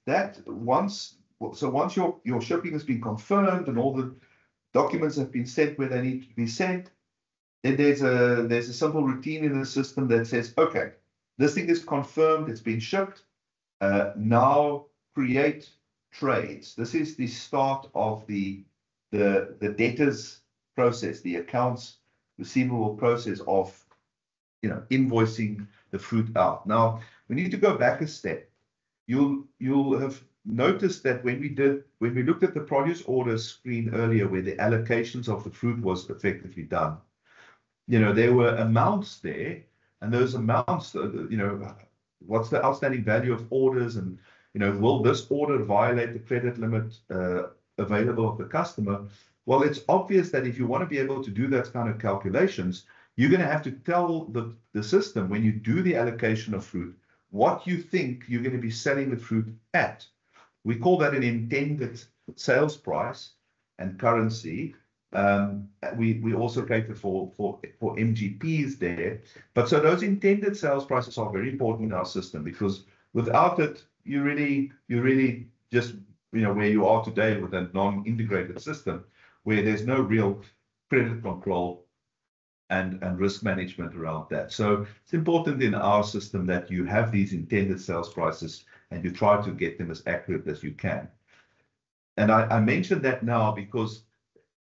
that. Once your shipping has been confirmed and all the documents have been sent where they need to be sent, then there's a simple routine in the system that says, okay, this thing is confirmed, it's been shipped. Now create trades. This is the start of the debtors process, the accounts receivable process of invoicing the fruit out. Now we need to go back a step. You'll have noticed that when we looked at the produce orders screen earlier, where the allocations of the fruit was effectively done, there were amounts there, and those amounts, what's the outstanding value of orders, and will this order violate the credit limit available of the customer? Well, it's obvious that if you want to be able to do that kind of calculations, you're going to have to tell the system, when you do the allocation of fruit, what you think you're going to be selling the fruit at. We call that an intended sales price and currency. We also cater for MGPs there. But so those intended sales prices are very important in our system, because without it, you really just, where you are today with a non-integrated system, where there's no real credit control and risk management around that. So it's important in our system that you have these intended sales prices and you try to get them as accurate as you can. And I mentioned that now because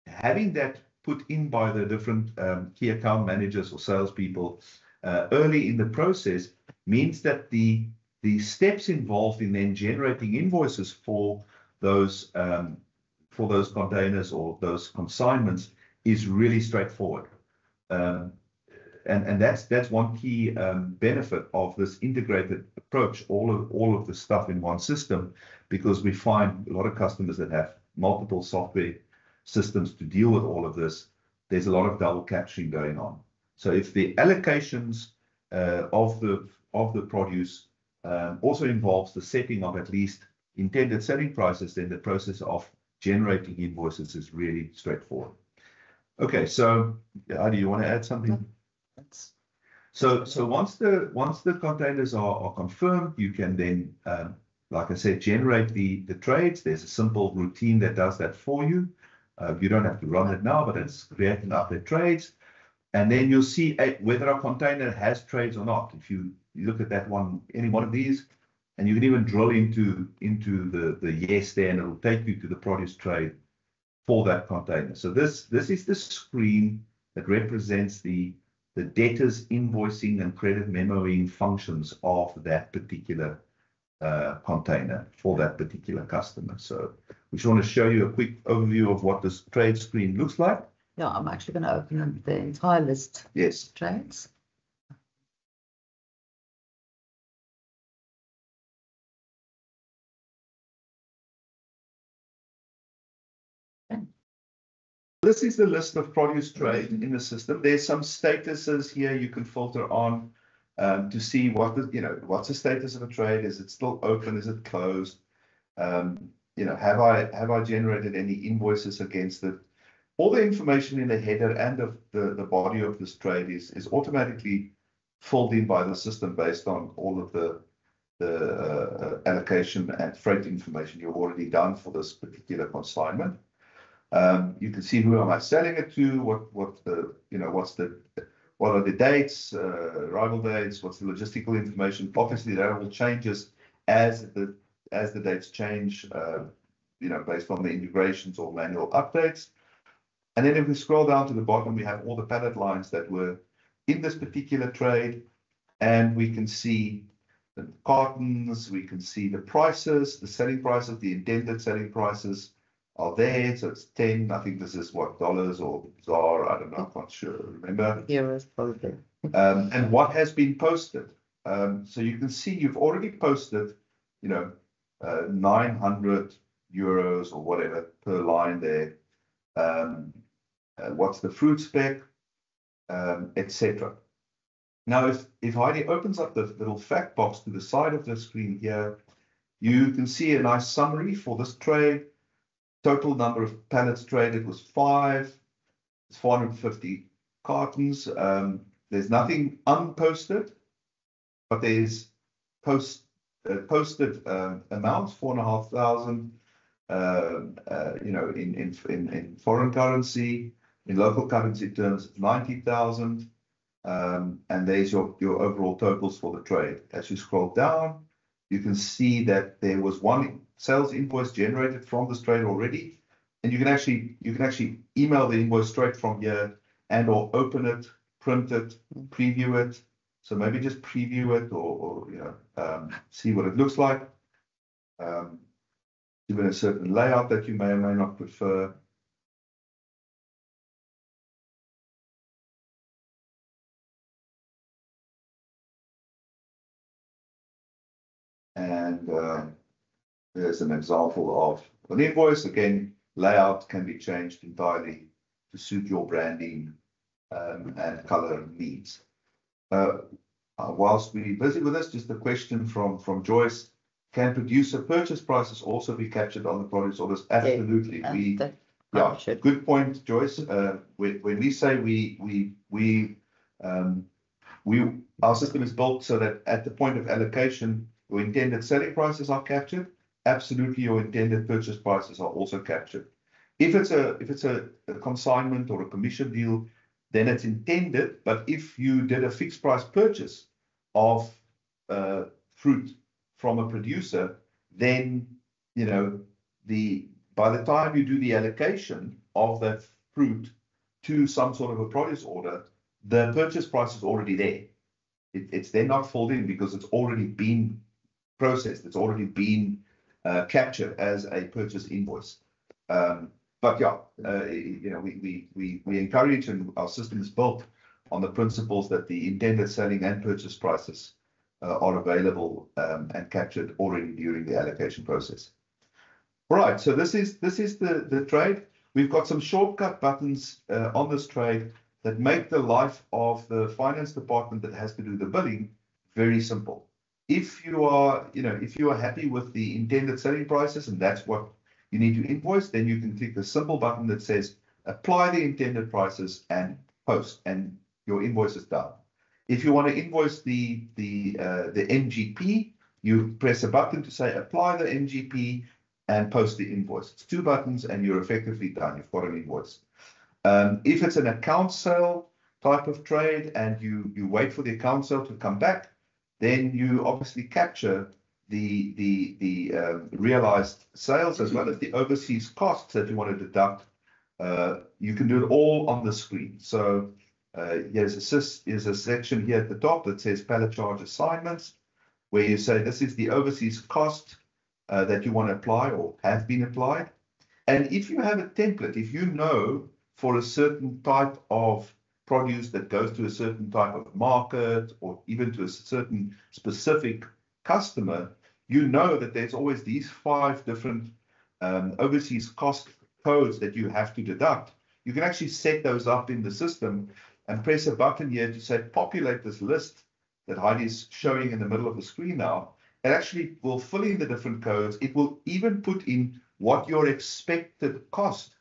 having that put in by the different key account managers or salespeople early in the process means that the steps involved in then generating invoices for those containers or those consignments is really straightforward. And that's one key benefit of this integrated approach, all of the stuff in one system, because we find a lot of customers that have multiple software systems to deal with all of this. There's a lot of double capturing going on. So if the allocations of the produce also involves the setting of at least intended selling prices, then the process of generating invoices is really straightforward. Okay, so Adi, you want to add something? So once the containers are confirmed, you can then, like I said, generate the trades. There's a simple routine that does that for you. You don't have to run it now, but it's creating update trades. And then you'll see whether a container has trades or not. If you look at that one, any one of these, and you can even drill into the yes there, and it'll take you to the produce trade for that container. So this is the screen that represents the debtors invoicing and credit memoing functions of that particular container for that particular customer. So we just want to show you a quick overview of what this trade screen looks like. Yeah, I'm actually going to open up the entire list. Yes. Of trades. This is the list of produce trade in the system. There's some statuses here you can filter on to see what's the status of a trade. Is it still open? Is it closed? Have I generated any invoices against it? All the information in the header and of the body of this trade is automatically filled in by the system based on all of the allocation and freight information you've already done for this particular consignment. You can see who am I selling it to, what are the dates, arrival dates, what's the logistical information. Obviously, that all changes as the as the dates change, based on the integrations or manual updates. And then if we scroll down to the bottom, we have all the pallet lines that were in this particular trade, and we can see the cartons, we can see the prices, the selling prices, the intended selling prices are there. So it's 10, I think this is what, dollars or ZAR, I don't know, I'm not sure, remember? Euros probably. And what has been posted. So you can see you've already posted, 900 euros or whatever per line there. What's the fruit spec, etc. Now, if Heidi opens up the little fact box to the side of the screen here, you can see a nice summary for this trade. Total number of pallets traded was 5. It's 450 cartons. There's nothing unposted, but there's posted amounts, 4,500. In foreign currency, in local currency terms, 90,000. And there's your overall totals for the trade. As you scroll down, you can see that there was one sales invoice generated from this trade already, and you can actually email the invoice straight from here and or open it, print it, preview it. So maybe just preview it or see what it looks like. Given a certain layout that you may or may not prefer. And there's an example of an invoice. Again, layout can be changed entirely to suit your branding and color needs. Whilst we're busy with this, just a question from Joyce. Can producer purchase prices also be captured on the produce orders? Absolutely. Good point, Joyce. When we say our system is built so that at the point of allocation, your intended selling prices are captured. Absolutely, your intended purchase prices are also captured. If it's a consignment or a commission deal, then it's intended. But if you did a fixed price purchase of fruit from a producer, then by the time you do the allocation of that fruit to some sort of a produce order, the purchase price is already there. It's then not filled in because it's already been processed. It's already been captured as a purchase invoice. But yeah, we encourage, and our system is built on the principles that the intended selling and purchase prices are available and captured already during the allocation process. Right, so this is the trade. We've got some shortcut buttons on this trade that make the life of the finance department that has to do the billing very simple. If you are happy with the intended selling prices and that's what you need to invoice, then you can click the simple button that says apply the intended prices and post, and your invoice is done. If you want to invoice the MGP, you press a button to say apply the MGP and post the invoice. It's 2 buttons and you're effectively done. You've got an invoice. If it's an account sale type of trade and you wait for the account sale to come back, then you obviously capture the realized sales as well as the overseas costs that you want to deduct. You can do it all on the screen. So there's a section here at the top that says pallet charge assignments, where you say this is the overseas cost that you want to apply or have been applied. And if you have a template, if you know for a certain type of produce that goes to a certain type of market or even to a certain specific customer, you know that there's always these 5 different overseas cost codes that you have to deduct. You can actually set those up in the system and press a button here to say populate this list that Heidi is showing in the middle of the screen now. It actually will fill in the different codes. It will even put in what your expected cost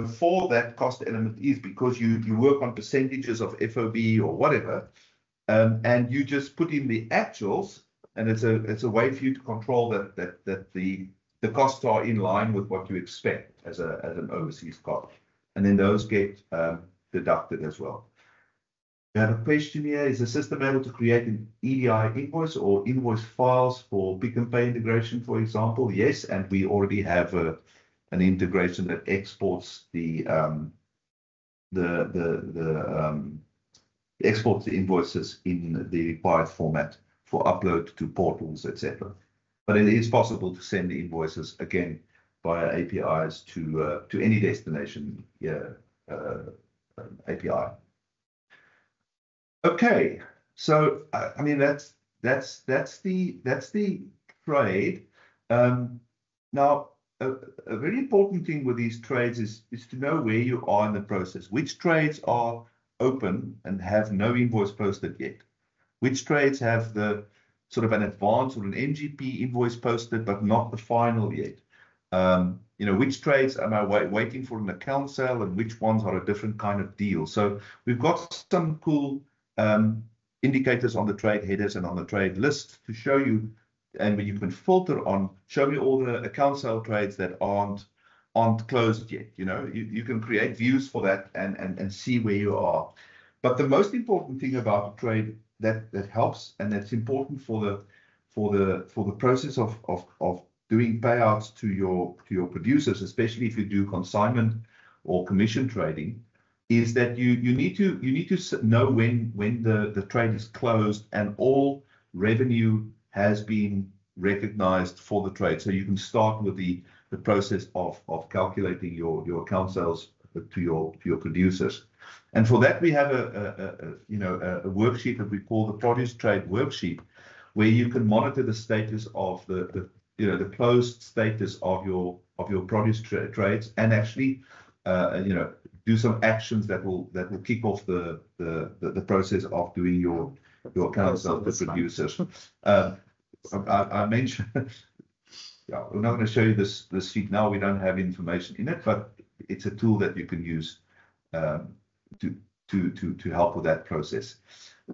for that cost element is, because you work on percentages of FOB or whatever, and you just put in the actuals, and it's a way for you to control that the costs are in line with what you expect as an overseas cost, and then those get deducted as well. We have a question here. Is the system able to create an EDI invoice or invoice files for Pick n Pay integration, for example? Yes, and we already have an integration that exports exports the invoices in the required format for upload to portals, etc. But it is possible to send the invoices again via APIs to any destination API. Okay, so I mean that's the trade. Now, a very important thing with these trades is to know where you are in the process. Which trades are open and have no invoice posted yet? Which trades have the sort of an advance or an MGP invoice posted, but not the final yet? You know, which trades am I waiting for an account sale, and which ones are a different kind of deal? So we've got some cool indicators on the trade headers and on the trade list to show you, and when you can filter on, show me all the account sale trades that aren't closed yet. You know, you can create views for that and see where you are. But the most important thing about the trade that helps, and that's important for the process of doing payouts to your producers, especially if you do consignment or commission trading, is that you need to know when the trade is closed and all revenue has been recognized for the trade. So you can start with the process of calculating your account sales to your producers. And for that, we have a worksheet that we call the Produce Trade Worksheet, where you can monitor the status of the closed status of your produce trades, and actually do some actions that will kick off the process of doing your account sales to producers. I mentioned, yeah, we're not going to show you this sheet now. We don't have information in it, but it's a tool that you can use to help with that process.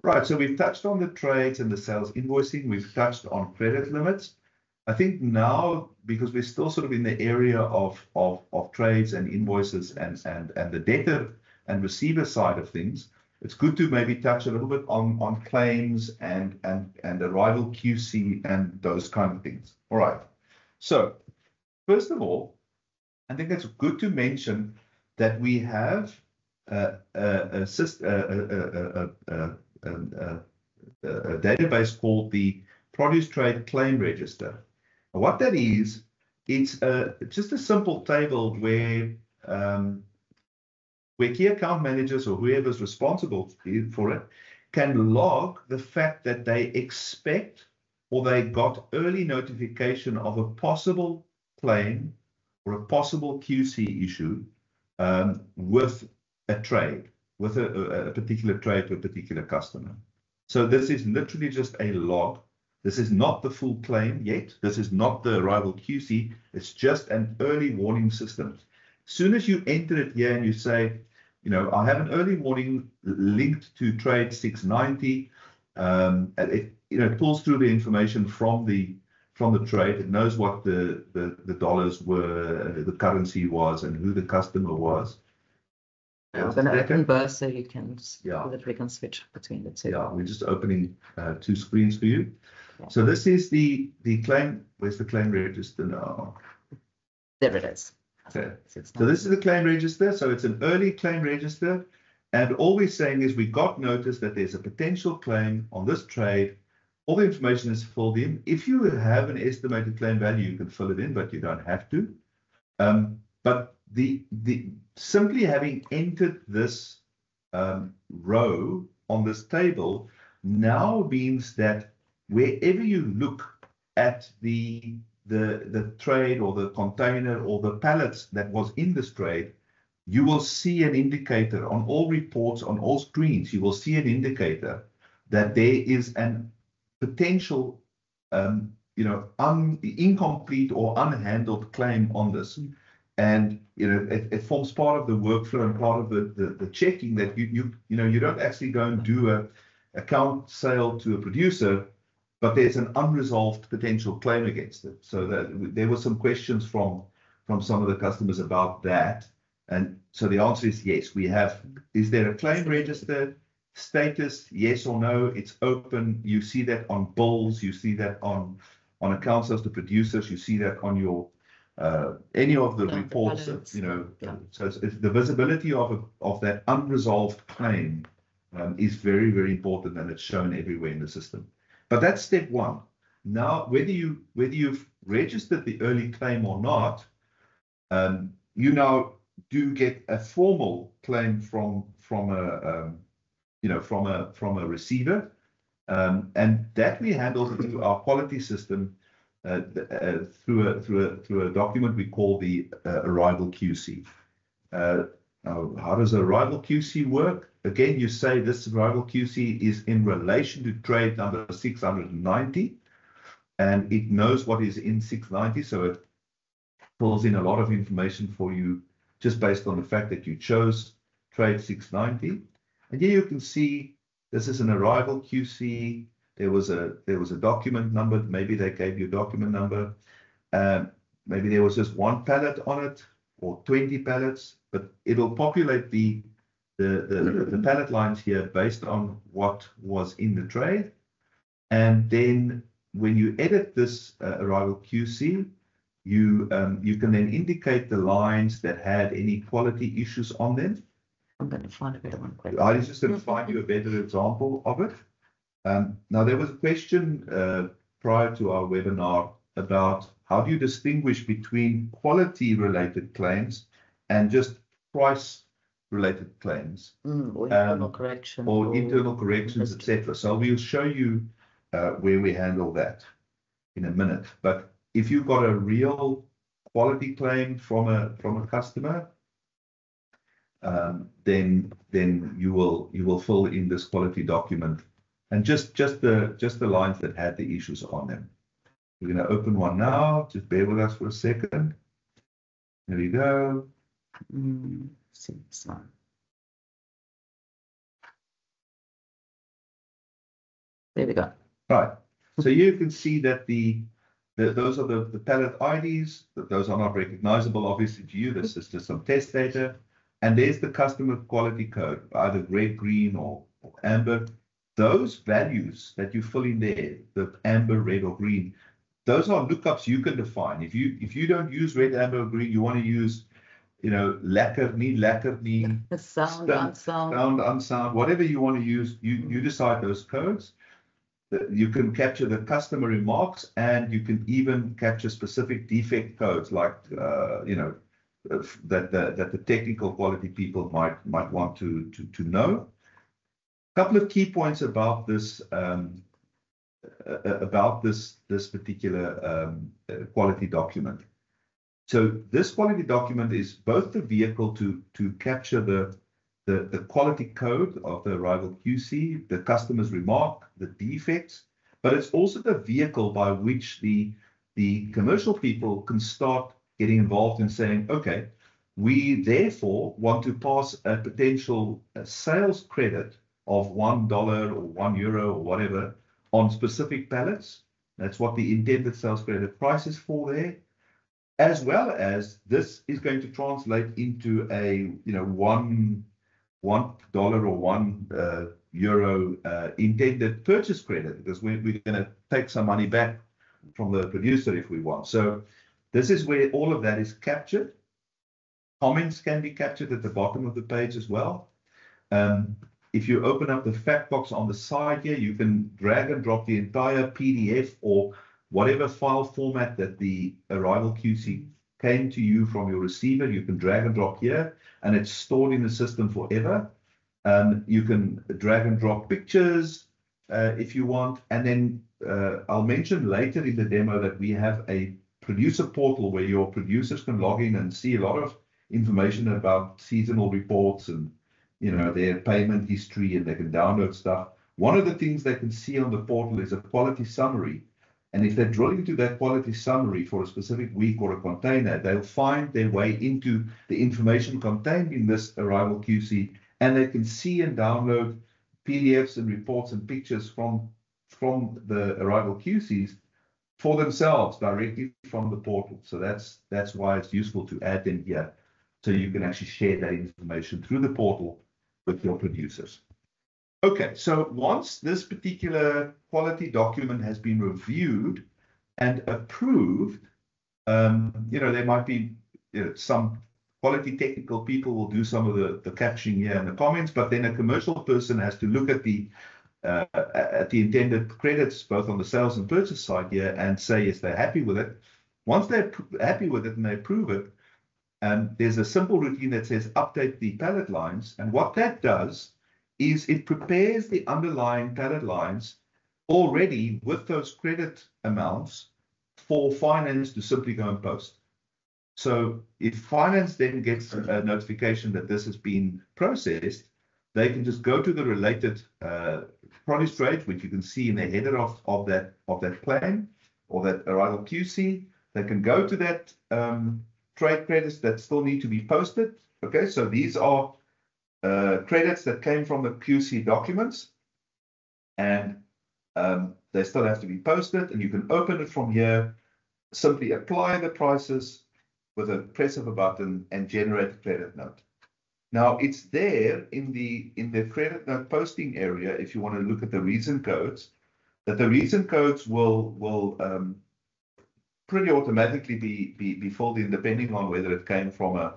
Right, so we've touched on the trades and the sales invoicing. We've touched on credit limits. I think now, because we're still sort of in the area of trades and invoices and the debtor and receiver side of things, it's good to maybe touch a little bit on claims and arrival QC and those kind of things. All right. So first of all, I think it's good to mention that we have a database called the Produce Trade Claim Register. What that is, it's just a simple table where key account managers or whoever's responsible for it can log the fact that they expect or they got early notification of a possible claim or a possible QC issue with a trade, with a particular trade to a particular customer. So this is literally just a log. This is not the full claim yet. This is not the arrival QC. It's just an early warning system. As soon as you enter it here and you say, you know, I have an early warning linked to trade 690, it pulls through the information from the trade. It knows what the dollars were, the currency was, and who the customer was. I'm going to open both so you can, yeah, so that we can switch between the two. Yeah, we're just opening two screens for you. Yeah. So this is the claim. Where's the claim register now? There it is. Okay. So this is the claim register. So it's an early claim register. And all we're saying is we got notice that there's a potential claim on this trade. All the information is filled in. If you have an estimated claim value, you can fill it in, but you don't have to. But the simply having entered this row on this table now means that wherever you look at the trade or the container or the pallets that was in this trade, you will see an indicator on all reports, on all screens. You will see an indicator that there is an potential, incomplete or unhandled claim on this. And it forms part of the workflow and part of the checking that you don't actually go and do a account sale to a producer, but there's an unresolved potential claim against it. So there were some questions from some of the customers about that. And so the answer is yes, we have. Is there a claim register status, yes or no, it's open. You see that on bills, you see that on accounts of the producers, you see that on your any of the reports, so it's the visibility of that unresolved claim is very, very important, and it's shown everywhere in the system. But that's step one. Now, whether you've registered the early claim or not, you now do get a formal claim from a receiver, and that we handle through our quality system through a document we call the arrival QC. Now, how does arrival QC work? Again, you say this arrival QC is in relation to trade number 690, and it knows what is in 690, so it pulls in a lot of information for you just based on the fact that you chose trade 690. And here you can see this is an arrival QC. There was a document number. Maybe they gave you a document number. Maybe there was just one pallet on it or 20 pallets, but it'll populate the pallet lines here based on what was in the trade. And then when you edit this arrival QC, you can then indicate the lines that had any quality issues on them. I'm going to find a better one quick. I was just going to find you a better example of it. Now, there was a question prior to our webinar about how do you distinguish between quality-related claims and just price-related claims, or internal correction, or internal corrections, etc. So we'll show you where we handle that in a minute. But if you've got a real quality claim from a customer, then you will fill in this quality document, and just the lines that had the issues on them. We're going to open one now. Just bear with us for a second. There we go. See this one. There we go. Right. So you can see that those are the pallet IDs. Those are not recognizable, obviously, to you. This is just some test data. And there's the customer quality code, either red, green, or amber. Those values that you fill in there, the amber, red, or green, those are lookups you can define. If you don't use red, amber, or green, you want to use, lekker nie, sound, unsound, whatever you want to use, you decide those codes. You can capture the customer remarks, and you can even capture specific defect codes, like that the technical quality people might want to know. A couple of key points about this particular quality document. So this quality document is both the vehicle to capture the quality code of the arrival QC, the customer's remark, the defects, but it's also the vehicle by which the commercial people can start getting involved in saying, okay, we therefore want to pass a potential sales credit of $1 or €1 or whatever on specific pallets. That's what the intended sales credit price is for there, as well as this is going to translate into a $1 or €1 intended purchase credit, because we're going to take some money back from the producer if we want. So this is where all of that is captured. Comments can be captured at the bottom of the page as well. If you open up the fact box on the side here, you can drag and drop the entire PDF or whatever file format that the arrival QC came to you from your receiver. You can drag and drop here, and it's stored in the system forever. You can drag and drop pictures if you want. And then I'll mention later in the demo that we have a producer portal where your producers can log in and see a lot of information about seasonal reports and their payment history, and they can download stuff. One of the things they can see on the portal is a quality summary. And if they drill into that quality summary for a specific week or a container, they'll find their way into the information contained in this arrival QC, and they can see and download PDFs and reports and pictures from the arrival QCs for themselves directly from the portal. So that's why it's useful to add them here, so you can actually share that information through the portal with your producers. Okay, so once this particular quality document has been reviewed and approved, there might be some quality technical people will do some of the captioning here in the comments, but then a commercial person has to look at the intended credits, both on the sales and purchase side here, and say if they're happy with it. Once they're happy with it and they approve it, there's a simple routine that says update the pallet lines. And what that does is it prepares the underlying pallet lines already with those credit amounts for finance to simply go and post. So if finance then gets a notification that this has been processed, they can just go to the related produce trade, which you can see in the header of that claim or that arrival QC. They can go to that trade credits that still need to be posted. Okay, so these are credits that came from the QC documents, and they still have to be posted, and you can open it from here, simply apply the prices with a press of a button and generate a credit note. Now it's there in the credit note posting area, if you want to look at the reason codes, that the reason codes will pretty automatically be filled in depending on whether it came from a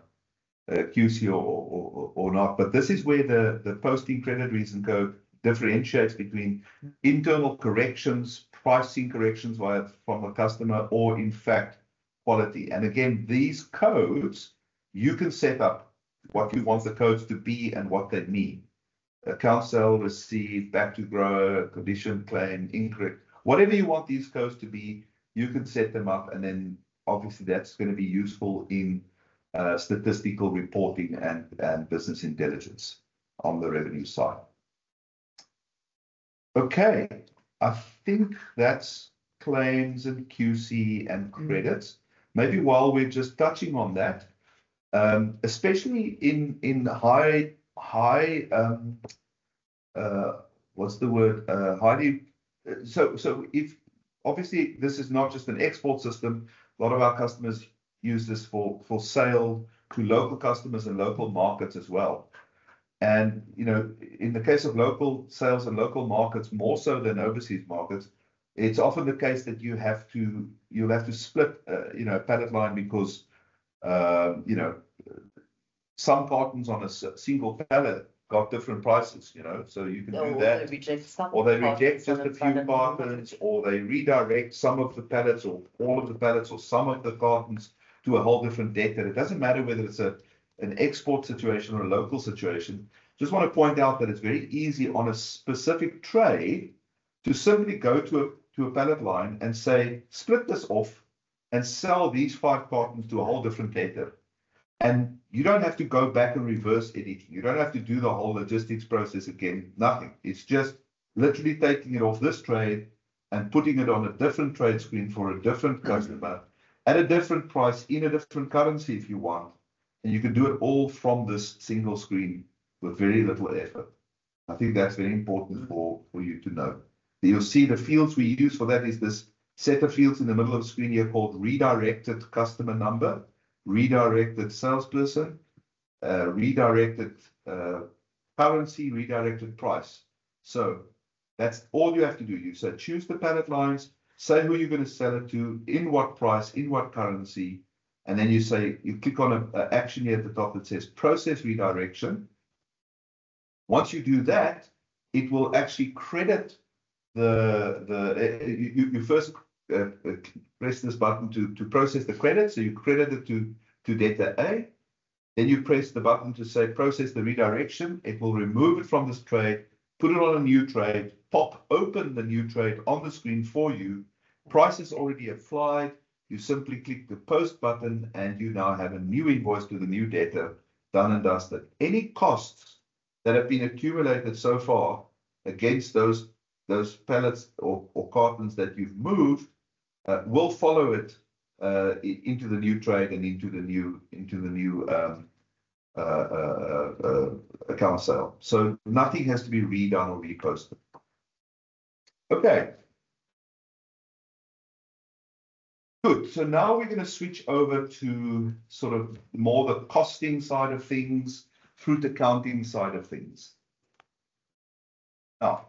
QC or not. But this is where the posting credit reason code differentiates between internal corrections, pricing corrections from a customer, or in fact quality. And again, these codes, you can set up what you want the codes to be and what they mean. Account sale, receive, back to grower, condition claim, incorrect, whatever you want these codes to be, you can set them up, and then obviously that's going to be useful in statistical reporting and business intelligence on the revenue side. Okay, I think that's claims and QC and credits. Maybe while we're just touching on that, especially in highly, so if obviously this is not just an export system, a lot of our customers use this for sale to local customers and local markets as well. And in the case of local sales and local markets, more so than overseas markets, it's often the case that you'll have to split a pallet line because some cartons on a single pallet got different prices, so you can do that. Or they reject just a few cartons, or they redirect some of the pallets or all of the pallets or some of the cartons to a whole different debtor. It doesn't matter whether it's an export situation or a local situation. Just want to point out that it's very easy on a specific trade to simply go to a pallet line and say, split this off and sell these 5 cartons to a whole different debtor. And you don't have to go back and reverse anything. You don't have to do the whole logistics process again. Nothing. It's just literally taking it off this trade and putting it on a different trade screen for a different customer at a different price in a different currency if you want. And you can do it all from this single screen with very little effort. I think that's very important for you to know. You'll see the fields we use for that is this set of fields in the middle of the screen here called redirected customer number, redirected salesperson, redirected currency, redirected price. So that's all you have to do. You say choose the pallet lines, say who you're going to sell it to, in what price, in what currency, and then you click on an action here at the top that says process redirection. Once you do that, it will actually credit you first press this button to process the credit. So you credit it to debtor A. Then you press the button to say process the redirection. It will remove it from this trade, put it on a new trade, pop open the new trade on the screen for you. Price is already applied. You simply click the post button and you now have a new invoice to the new debtor, done and dusted. Any costs that have been accumulated so far against those pallets or cartons that you've moved will follow it into the new trade and into the new account sale. So nothing has to be redone or reposted. Okay. Good. So now we're going to switch over to sort of more the costing side of things, fruit accounting side of things. Now,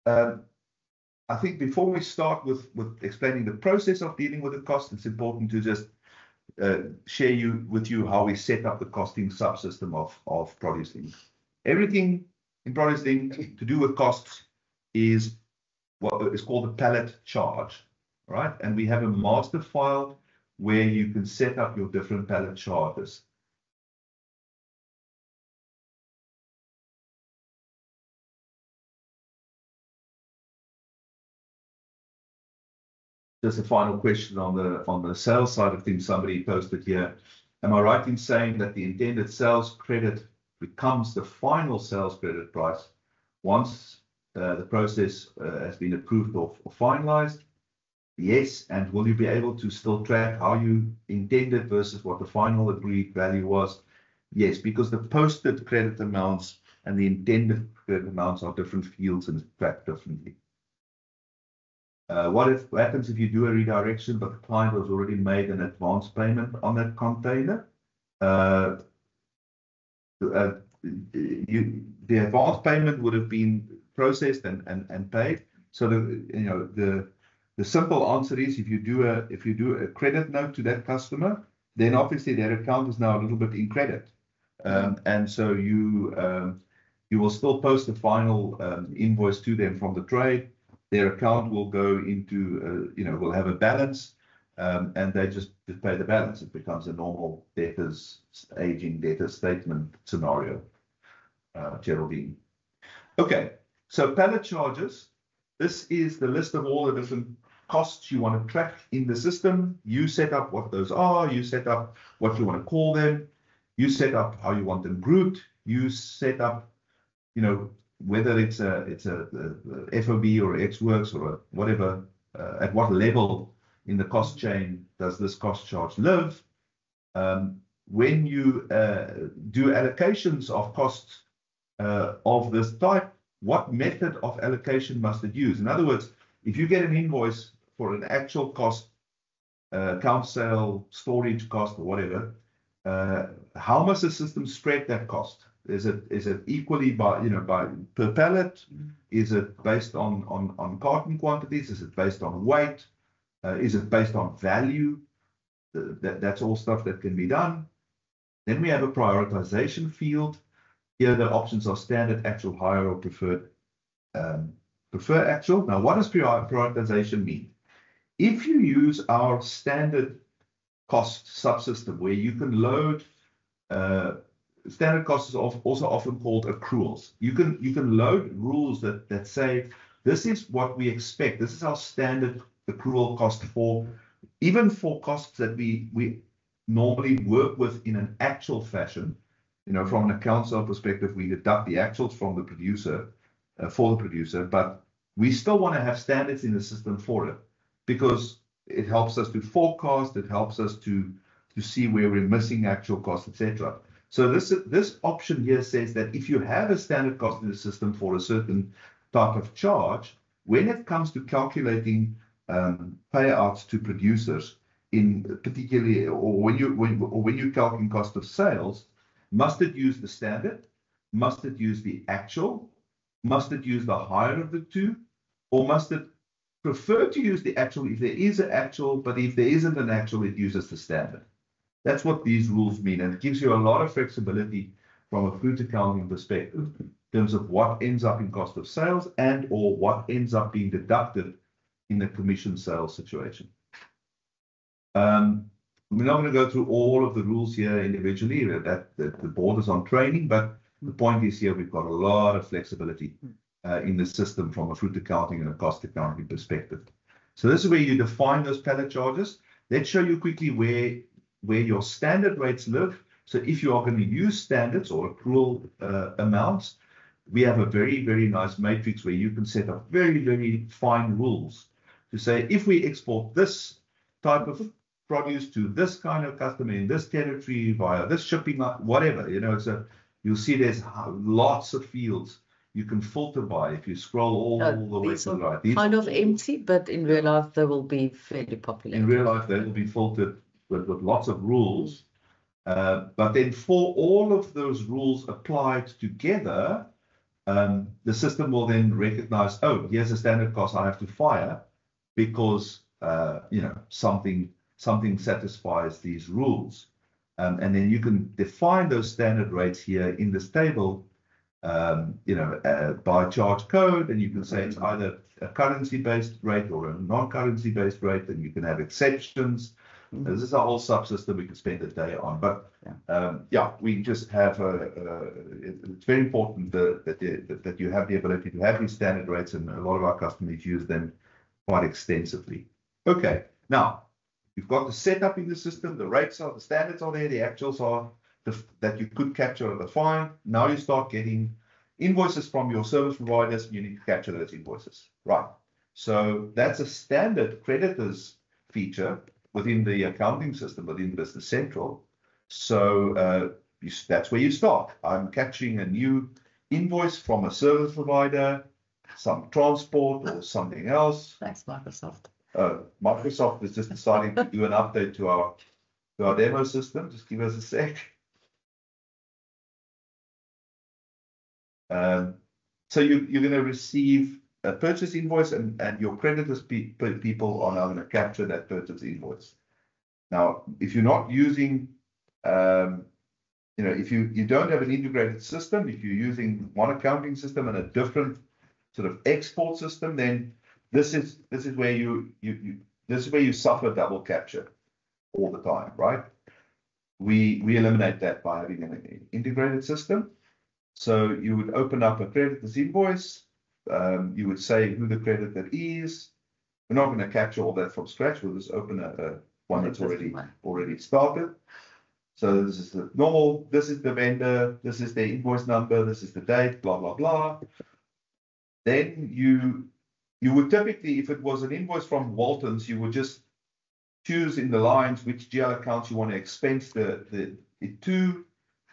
I think before we start with explaining the process of dealing with the cost, it's important to just share with you how we set up the costing subsystem of Produce Link. Everything in Produce Link to do with costs is what is called a pallet charge, right? And we have a master file where you can set up your different pallet charges. Just a final question on the sales side of things. Somebody posted here. Am I right in saying that the intended sales credit becomes the final sales credit price once the process has been approved or finalized? Yes. And will you be able to still track how you intended versus what the final agreed value was? Yes, because the posted credit amounts and the intended credit amounts are different fields and tracked differently. What happens if you do a redirection, but the client has already made an advance payment on that container? The advance payment would have been processed and paid. So the simple answer is if you do a credit note to that customer, then obviously their account is now a little bit in credit, and so you will still post the final invoice to them from the trade. Their account will go into, will have a balance, and they just pay the balance. It becomes a normal aging debtor statement scenario, Geraldine. Okay, so pallet charges. This is the list of all the different costs you want to track in the system. You set up what those are. You set up what you want to call them. You set up how you want them grouped. You set up, whether it's a FOB or Ex Works or whatever, at what level in the cost chain does this cost charge live? When you do allocations of costs of this type, what method of allocation must it use? In other words, if you get an invoice for an actual cost, count sale, storage cost, or whatever, how must the system spread that cost? Is it equally by per pallet? Is it based on carton quantities? Is it based on weight? Is it based on value? That's all stuff that can be done. Then we have a prioritization field. Here the options are standard, actual, higher, or preferred actual. Now, what does prioritization mean? If you use our standard cost subsystem where you can load standard cost is also often called accruals. You can load rules that say this is what we expect. This is our standard accrual cost even for costs that we normally work with in an actual fashion. From an account sale perspective, we deduct the actuals from the producer for the producer, but we still want to have standards in the system for it because it helps us to forecast. It helps us to see where we're missing actual costs, etc. So this option here says that if you have a standard cost in the system for a certain type of charge, when it comes to calculating payouts to producers, in particularly, or when you calculate cost of sales, must it use the standard? Must it use the actual? Must it use the higher of the two? Or must it prefer to use the actual if there is an actual, but if there isn't an actual, it uses the standard? That's what these rules mean, and it gives you a lot of flexibility from a fruit accounting perspective in terms of what ends up in cost of sales and or what ends up being deducted in the commission sales situation. We're not going to go through all of the rules here individually. That the board is on training, but the point is here we've got a lot of flexibility in the system from a fruit accounting and a cost accounting perspective. So this is where you define those pallet charges. Let's show you quickly where your standard rates live. So if you are going to use standards or accrual amounts, we have a very, very nice matrix where you can set up very, very fine rules to say, if we export this type of produce to this kind of customer in this territory via this shipping, whatever, so you'll see there's lots of fields you can filter by if you scroll all the way to the right. These kind of empty, but in real life, they will be fairly popular. In real life, they will be filtered with lots of rules. But then for all of those rules applied together, the system will then recognize, oh, here's a standard cost I have to fire because something satisfies these rules. And then you can define those standard rates here in this table, by charge code, and you can say it's either a currency-based rate or a non-currency-based rate, and you can have exceptions. This is a whole subsystem we could spend a day on, but we just have it's very important that you have the ability to have these standard rates, and a lot of our customers use them quite extensively. Okay, now you've got the setup in the system, the rates are, the standards are there, the actuals are that you could capture or define. Now you start getting invoices from your service providers, and you need to capture those invoices, right? So that's a standard creditors feature within the accounting system, within Business Central. So that's where you start. I'm capturing a new invoice from a service provider, some transport or something else. Thanks, Microsoft. Microsoft is just deciding to do an update to our demo system. Just give us a sec. So you're going to receive a purchase invoice, and your creditors people are now going to capture that purchase invoice. Now, if you're not using, if you don't have an integrated system, if you're using one accounting system and a different sort of export system, then this is where you suffer double capture all the time, right? We eliminate that by having an integrated system. So you would open up a creditor's invoice. You would say who the creditor is. We're not going to capture all that from scratch. We'll just open a one that's already started. So this is the normal. This is the vendor. This is the invoice number. This is the date. Blah blah blah. Then you would typically, if it was an invoice from Waltons, you would just choose in the lines which GL accounts you want to expense it to.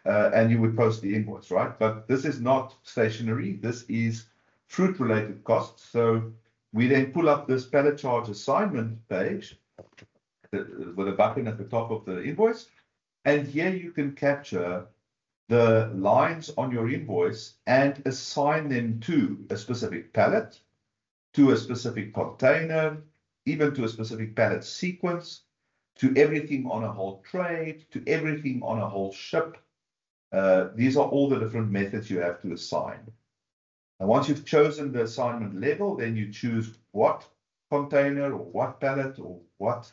And you would post the invoice, right? But this is not stationary. This is fruit-related costs. So we then pull up this pallet charge assignment page with a button at the top of the invoice. And here you can capture the lines on your invoice and assign them to a specific pallet, to a specific container, even to a specific pallet sequence, to everything on a whole trade, to everything on a whole ship. These are all the different methods you have to assign. And once you've chosen the assignment level, then you choose what container or what pallet or what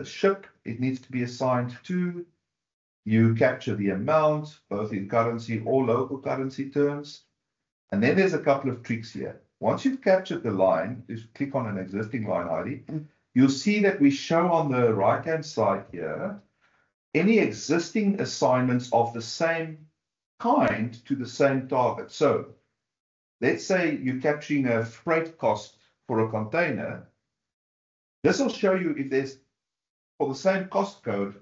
ship it needs to be assigned to. You capture the amount, both in currency or local currency terms. And then there's a couple of tricks here. Once you've captured the line, just click on an existing line ID, you'll see that we show on the right-hand side here any existing assignments of the same kind to the same target. So let's say you're capturing a freight cost for a container. This will show you if there's, for the same cost code,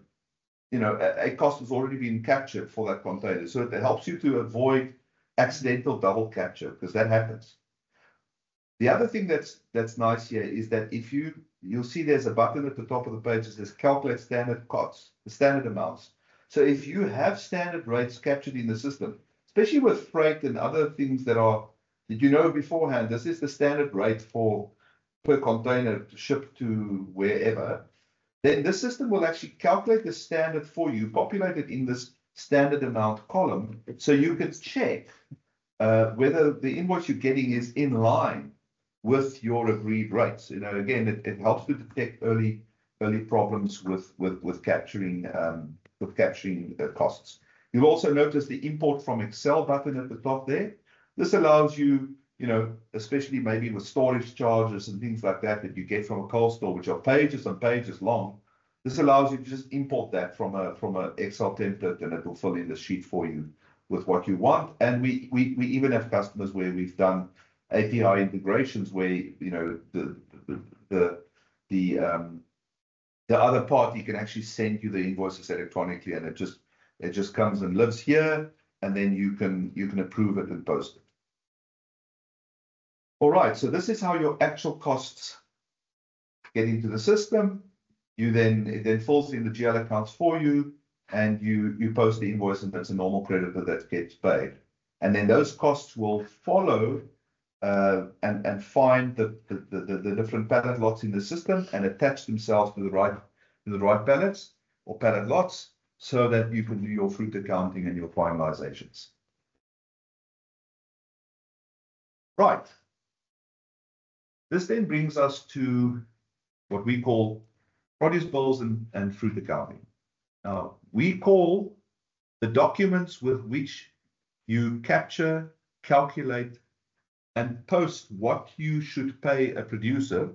a cost has already been captured for that container. So it helps you to avoid accidental double capture, because that happens. The other thing that's nice here is that if you'll see there's a button at the top of the page that says calculate standard costs, the standard amounts. So if you have standard rates captured in the system, especially with freight and other things that you know beforehand, this is the standard rate per container to ship to wherever, then the system will actually calculate the standard for you, populate it in this standard amount column, so you can check whether the invoice you're getting is in line with your agreed rates. Again, it helps to detect early problems with capturing costs. You'll also notice the import from Excel button at the top there. This allows you, especially maybe with storage charges and things like that you get from a cold store, which are pages and pages long. This allows you to just import that from a Excel template, and it will fill in the sheet for you with what you want. And we even have customers where we've done API integrations where the other party can actually send you the invoices electronically, and it just comes and lives here, and then you can approve it and post it. All right, so this is how your actual costs get into the system. It then fills in the GL accounts for you, and you post the invoice, and that's a normal creditor that gets paid. And then those costs will follow and find the different pallet lots in the system and attach themselves to the right pallets or pallet lots so that you can do your fruit accounting and your finalizations. Right. This then brings us to what we call produce bills and fruit accounting. Now, we call the documents with which you capture, calculate, and post what you should pay a producer,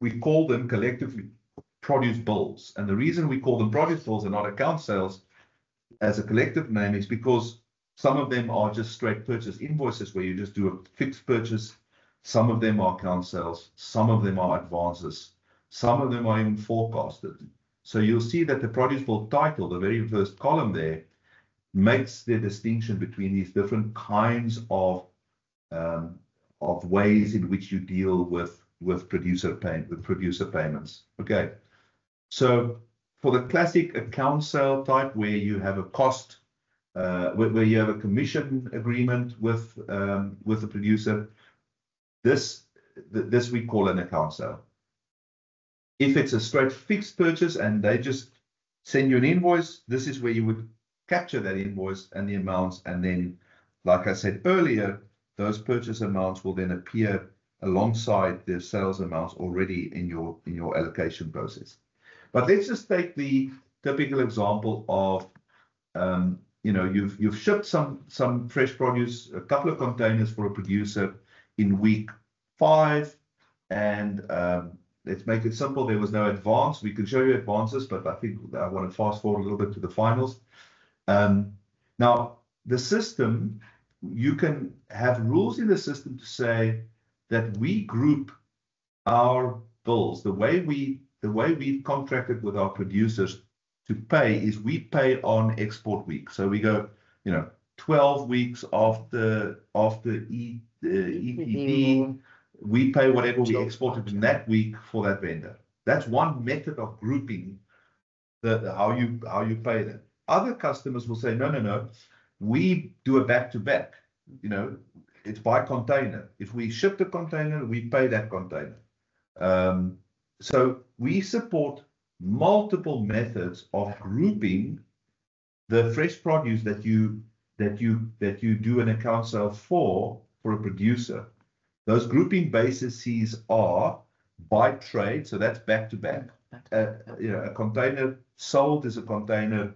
we call them collectively produce bills. And the reason we call them produce bills and not account sales as a collective name is because some of them are just straight purchase invoices where you just do a fixed purchase. Some of them are account sales. Some of them are advances. Some of them are even forecasted. So you'll see that the produce bill title, the very first column there, makes the distinction between these different kinds of ways in which you deal with producer payments. Okay. So for the classic account sale type where you have a cost, where you have a commission agreement with the producer, this we call an account sale. If it's a straight fixed purchase and they just send you an invoice, this is where you would capture that invoice and the amounts, and then, like I said earlier, those purchase amounts will then appear alongside the sales amounts already in your allocation process. But let's just take the typical example of you've shipped some fresh produce, a couple of containers for a producer in week 5, and let's make it simple. There was no advance. We can show you advances, but I think I want to fast forward a little bit to the finals. Now, the system, you can have rules in the system to say that we group our bills. The way we contracted with our producers to pay is we pay on export week. So we go, 12 weeks after EPD, we pay whatever we exported in that week for that vendor. That's one method of grouping how you pay them. Other customers will say, no, we do a back-to-back. It's by container. If we ship the container, we pay that container. So we support multiple methods of grouping the fresh produce that you do an account sale for a producer. Those grouping bases are by trade, so that's back-to-back. A container sold is a container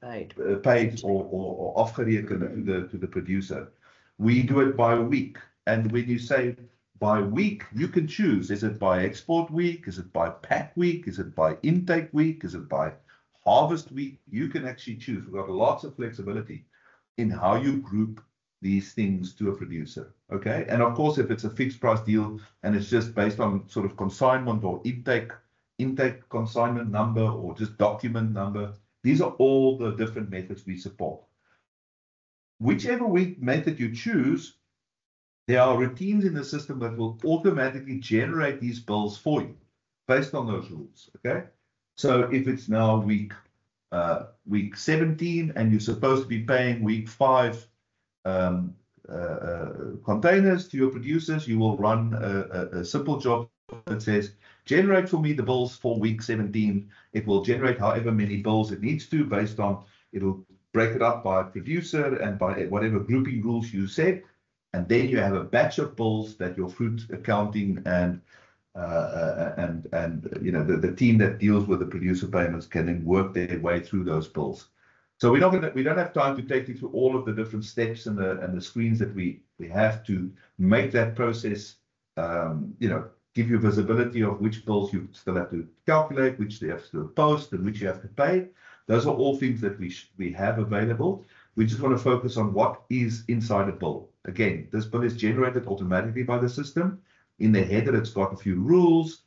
paid or afgereken to the producer. We do it by week. And when you say by week, you can choose. Is it by export week? Is it by pack week? Is it by intake week? Is it by harvest week? You can actually choose. We've got lots of flexibility in how you group these things to a producer. Okay. And of course, if it's a fixed price deal and it's just based on sort of consignment or intake consignment number or just document number, these are all the different methods we support. Whichever method you choose, there are routines in the system that will automatically generate these bills for you based on those rules. Okay. So if it's now week 17 and you're supposed to be paying week 5 containers to your producers, you will run a simple job that says, generate for me the bills for week 17. It will generate however many bills it needs to based on, it'll break it up by producer and by whatever grouping rules you set. And then you have a batch of bills that your fruit accounting and the team that deals with the producer payments can then work their way through those bills. So we don't have time to take you through all of the different steps and the screens that we have to make that process, give you visibility of which bills you still have to calculate, which they have to post, and which you have to pay. Those are all things that we have available. We just want to focus on what is inside a bill. Again, this bill is generated automatically by the system. In the header, it's got a few rules,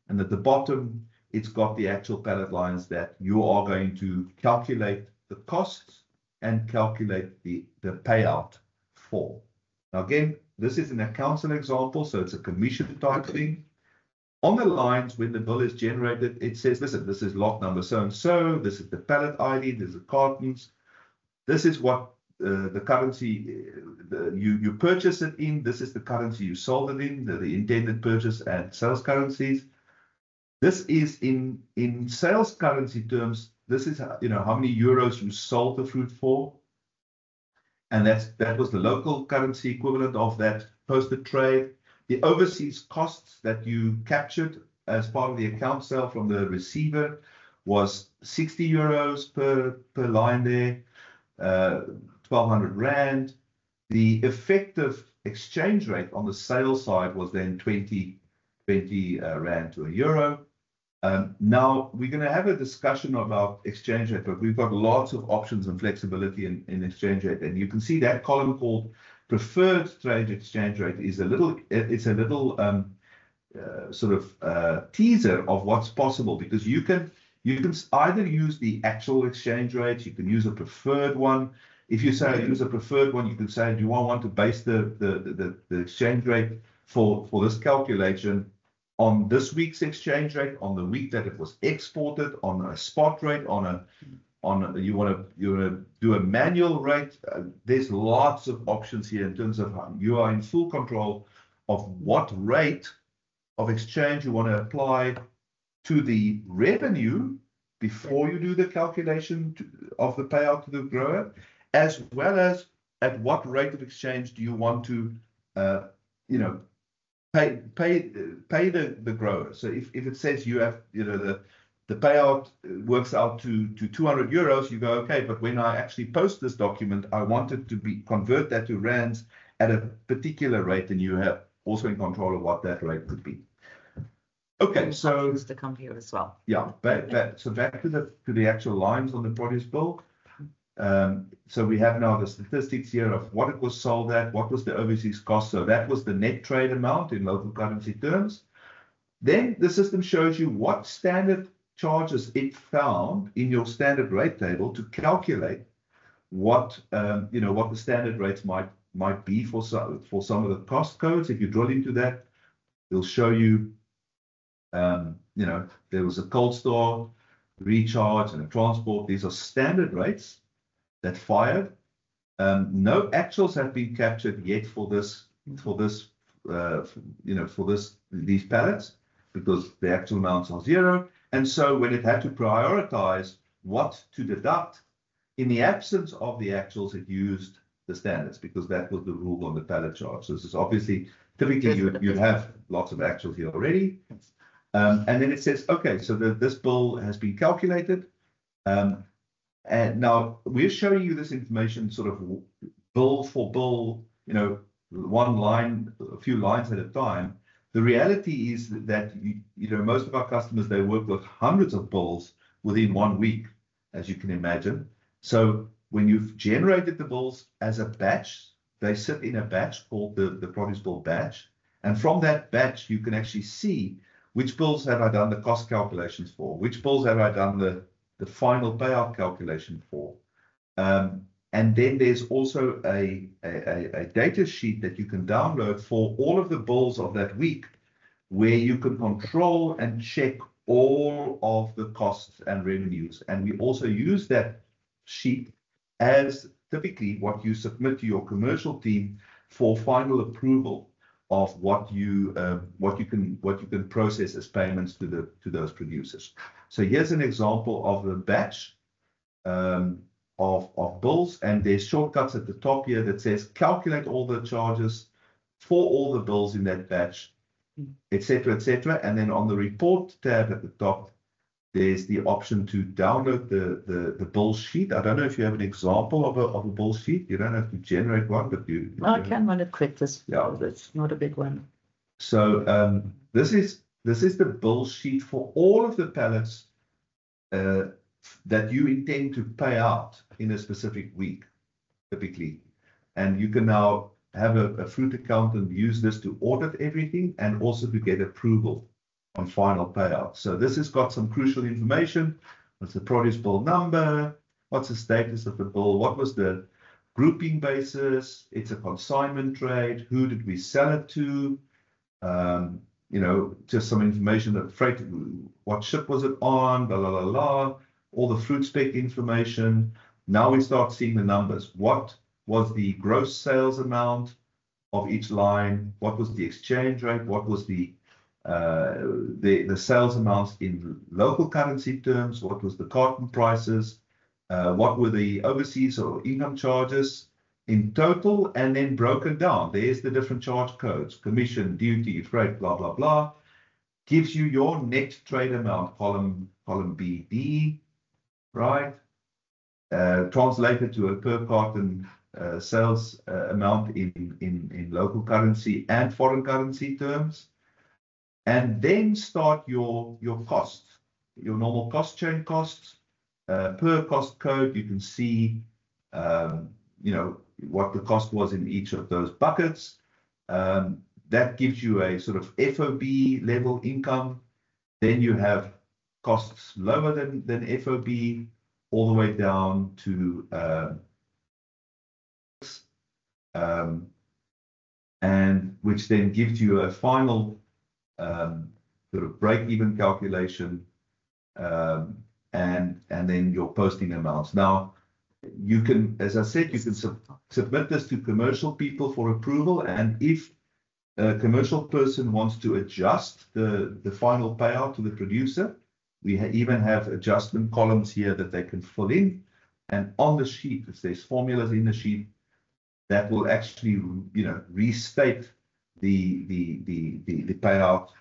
and at the bottom, it's got the actual pallet lines that you are going to calculate the costs and calculate the payout for. Now, again, this is an account sale example, so it's a commission type thing. On the lines, when the bill is generated, it says, listen, this is lot number so-and-so, this is the pallet ID, this is the cartons. This is what the currency you purchase it in. This is the currency you sold it in, the intended purchase and sales currencies. This is in sales currency terms. This is how many euros you sold the fruit for, and that was the local currency equivalent of that posted trade. The overseas costs that you captured as part of the account sale from the receiver was 60 euros per line there, 1,200 rand. The effective exchange rate on the sales side was then 20 rand to a euro. Now we're going to have a discussion about exchange rate, but we've got lots of options and flexibility in exchange rate, and you can see that column called preferred trade exchange rate is a little sort of teaser of what's possible, because you can either use the actual exchange rate, you can use a preferred one. If you say use a preferred one, you can say, do you want to base the exchange rate for this calculation on this week's exchange rate, on the week that it was exported, on a spot rate, you want to do a manual rate. There's lots of options here in terms of how you are in full control of what rate of exchange you want to apply to the revenue before you do the calculation of the payout to the grower, as well as at what rate of exchange do you want to, pay the grower. So if it says you have, the payout works out to 200 euros, you go, okay, but when I actually post this document, I want it to convert that to rands at a particular rate, and you have also in control of what that rate could be. Okay, so to come here as well. Yeah, so back to the actual lines on the produce bill. So we have now the statistics here of what it was sold at, what was the overseas cost. So that was the net trade amount in local currency terms. Then the system shows you what standard charges it found in your standard rate table to calculate what what the standard rates might be for some of the cost codes. If you drill into that, it'll show you there was a cold store, recharge, and a transport. These are standard rates that fired. No actuals have been captured yet for these pallets, because the actual amounts are zero. And so when it had to prioritize what to deduct, in the absence of the actuals, it used the standards, because that was the rule on the pallet charge. So this is obviously, typically you have lots of actuals here already. And then it says, okay, so this bill has been calculated. And now we're showing you this information sort of bill for bill, one line, a few lines at a time. The reality is that, most of our customers, they work with hundreds of bills within 1 week, as you can imagine. So when you've generated the bills as a batch, they sit in a batch called the produce bill batch. And from that batch, you can actually see which bills have I done the cost calculations for, which bills have I done the final payout calculation for. And then there's also a data sheet that you can download for all of the bills of that week, where you can control and check all of the costs and revenues. And we also use that sheet as typically what you submit to your commercial team for final approval of what you can process as payments to those producers. So here's an example of the batch of bills, and there's shortcuts at the top here that says calculate all the charges for all the bills in that batch, etc., etc. And then on the report tab at the top, there's the option to download the bill sheet. I don't know if you have an example of a bill sheet. You don't have to generate one, but I can run it quick. It's not a big one. So this is the bill sheet for all of the pallets that you intend to pay out in a specific week, typically. And you can now have a fruit accountant use this to audit everything and also to get approval on final payout. So this has got some crucial information. What's the produce bill number? What's the status of the bill? What was the grouping basis? It's a consignment trade. Who did we sell it to? Just some information that freight, what ship was it on? Blah, blah, blah, blah. All the fruit spec information. Now we start seeing the numbers. What was the gross sales amount of each line, what was the exchange rate, what was the sales amounts in local currency terms, what was the carton prices, what were the overseas or income charges in total, and then broken down. There's the different charge codes, commission, duty, freight, blah, blah, blah. Gives you your net trade amount, column BD, right? Translated to a per carton sales amount in local currency and foreign currency terms. And then start your costs, your normal cost chain costs. Per cost code, you can see, what the cost was in each of those buckets. That gives you a sort of FOB level income. Then you have costs lower than FOB, all the way down to and which then gives you a final sort of break-even calculation, and then your posting amounts. Now, you can, as I said, you can submit this to commercial people for approval, and if a commercial person wants to adjust the final payout to the producer, we even have adjustment columns here that they can fill in, and on the sheet, if there's formulas in the sheet, that will actually, restate the payout.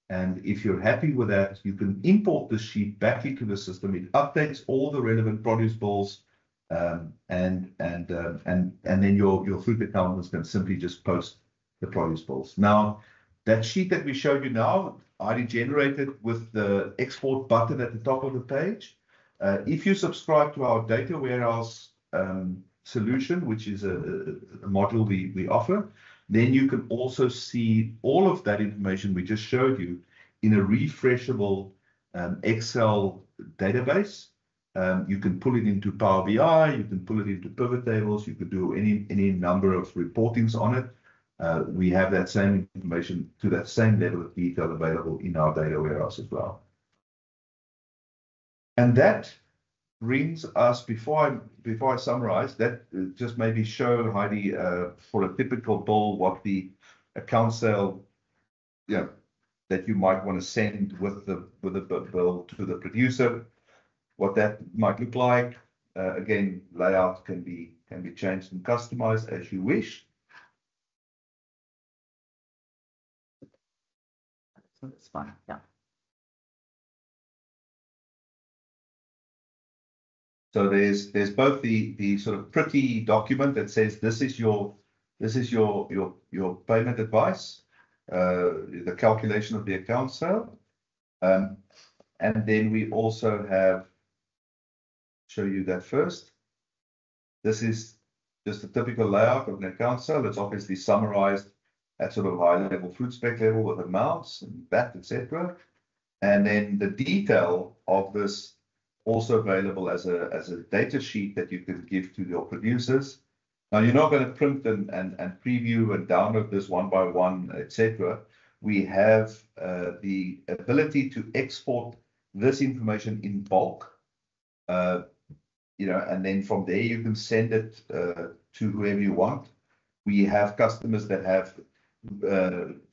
And if you're happy with that, you can import the sheet back into the system. It updates all the relevant produce bills, and then your fruit accountants can simply just post the produce bills. Now, that sheet that we showed you now, already generated with the export button at the top of the page. If you subscribe to our data warehouse solution, which is a module we offer, then you can also see all of that information we just showed you in a refreshable Excel database. You can pull it into Power BI, you can pull it into pivot tables, you could do any number of reportings on it. We have that same information to that same level of detail available in our data warehouse as well. And that brings us, before I summarize, that just maybe show, Heidi, for a typical bill, what the account sale, that you might want to send with the bill to the producer, what that might look like. Again, layout can be changed and customized as you wish. So that's fine, yeah. So there's both the sort of pretty document that says this is your payment advice, the calculation of the account sale, and then we also have, show you that first. This is just a typical layout of an account sale. It's obviously summarized at sort of high level fruit spec level with amounts and VAT, etc. And then the detail of this also available as a data sheet that you can give to your producers. Now, you're not going to print and preview and download this one by one, etc. We have the ability to export this information in bulk, and then from there you can send it to whoever you want. We have customers that have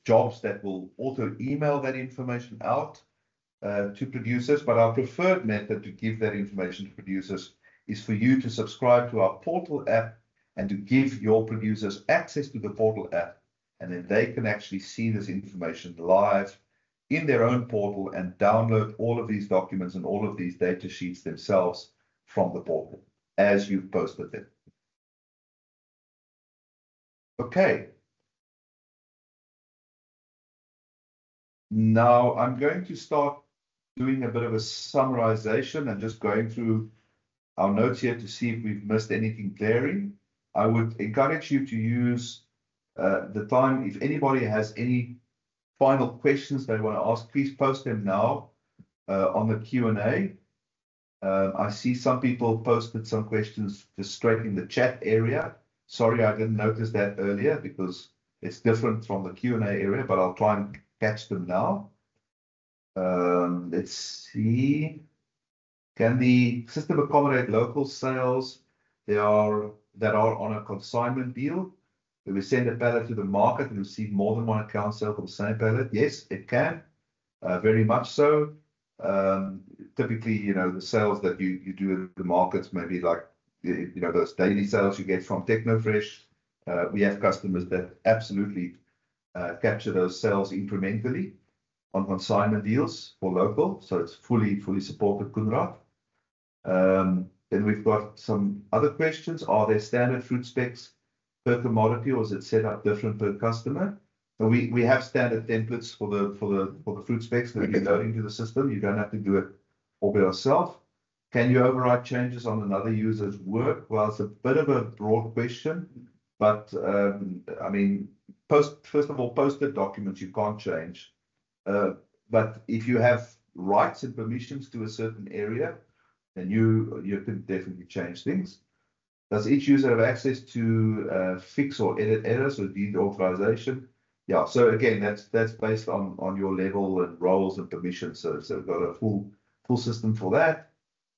jobs that will auto email that information out to producers, but our preferred method to give that information to producers is for you to subscribe to our portal app and to give your producers access to the portal app, and then they can actually see this information live in their own portal and download all of these documents and all of these data sheets themselves from the portal as you've posted them. Okay. Now I'm going to start doing a bit of a summarization and just going through our notes here to see if we've missed anything glaring. I would encourage you to use the time. If anybody has any final questions they want to ask, please post them now on the Q&A. I see some people posted some questions just straight in the chat area. Sorry, I didn't notice that earlier because it's different from the Q&A area, but I'll try and catch them now. Let's see. Can the system accommodate local sales? that are on a consignment deal. If we send a pallet to the market and receive more than one account sale for the same pallet, yes, it can, very much so. Typically, you know, the sales that you do in the markets, maybe like, you know, those daily sales you get from Technofresh. We have customers that absolutely capture those sales incrementally on consignment deals for local. So it's fully supported, Kunrad. Then we've got some other questions. Are there standard fruit specs per commodity, or is it set up different per customer? So we have standard templates for the fruit specs that you load into the system. You don't have to do it all by yourself. Can you override changes on another user's work? Well, it's a bit of a broad question, but I mean, first of all, posted documents you can't change. But if you have rights and permissions to a certain area, then you can definitely change things. Does each user have access to fix or edit errors or deed authorization? Yeah, so again, that's based on your level and roles and permissions. So we've got a full system for that.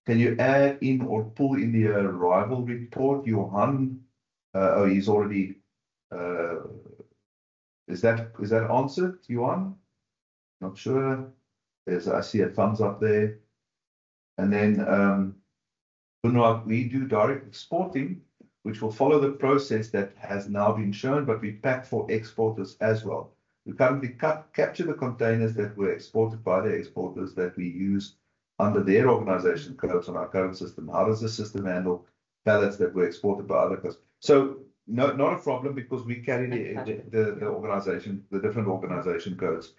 Can you add in or pull in the arrival report? Johan, oh, he's already. Is that answered, Johan? Not sure. I see a thumbs up there. And then we do direct exporting, which will follow the process that has now been shown, but we pack for exporters as well. We currently capture the containers that were exported by the exporters that we use under their organization codes on our current system. How does the system handle pallets that were exported by other customers? So not a problem, because we carry the different organization codes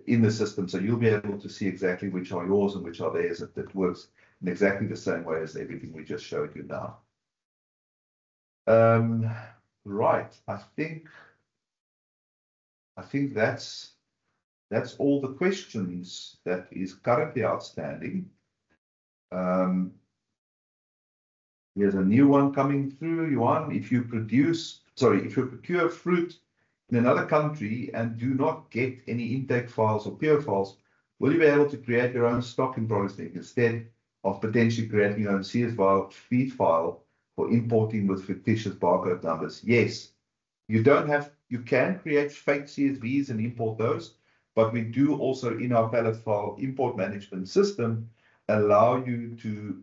in the system. So you'll be able to see exactly which are yours and which are theirs. It works in exactly the same way as everything we just showed you now. Right. I think that's all the questions that is currently outstanding. Here's a new one coming through, Johan. If you procure fruit in another country and do not get any intake files or PO files, will you be able to create your own stock in processing instead of potentially creating your own CSV feed file for importing with fictitious barcode numbers? Yes, you can create fake CSVs and import those, but we do also, in our pallet file import management system, allow you to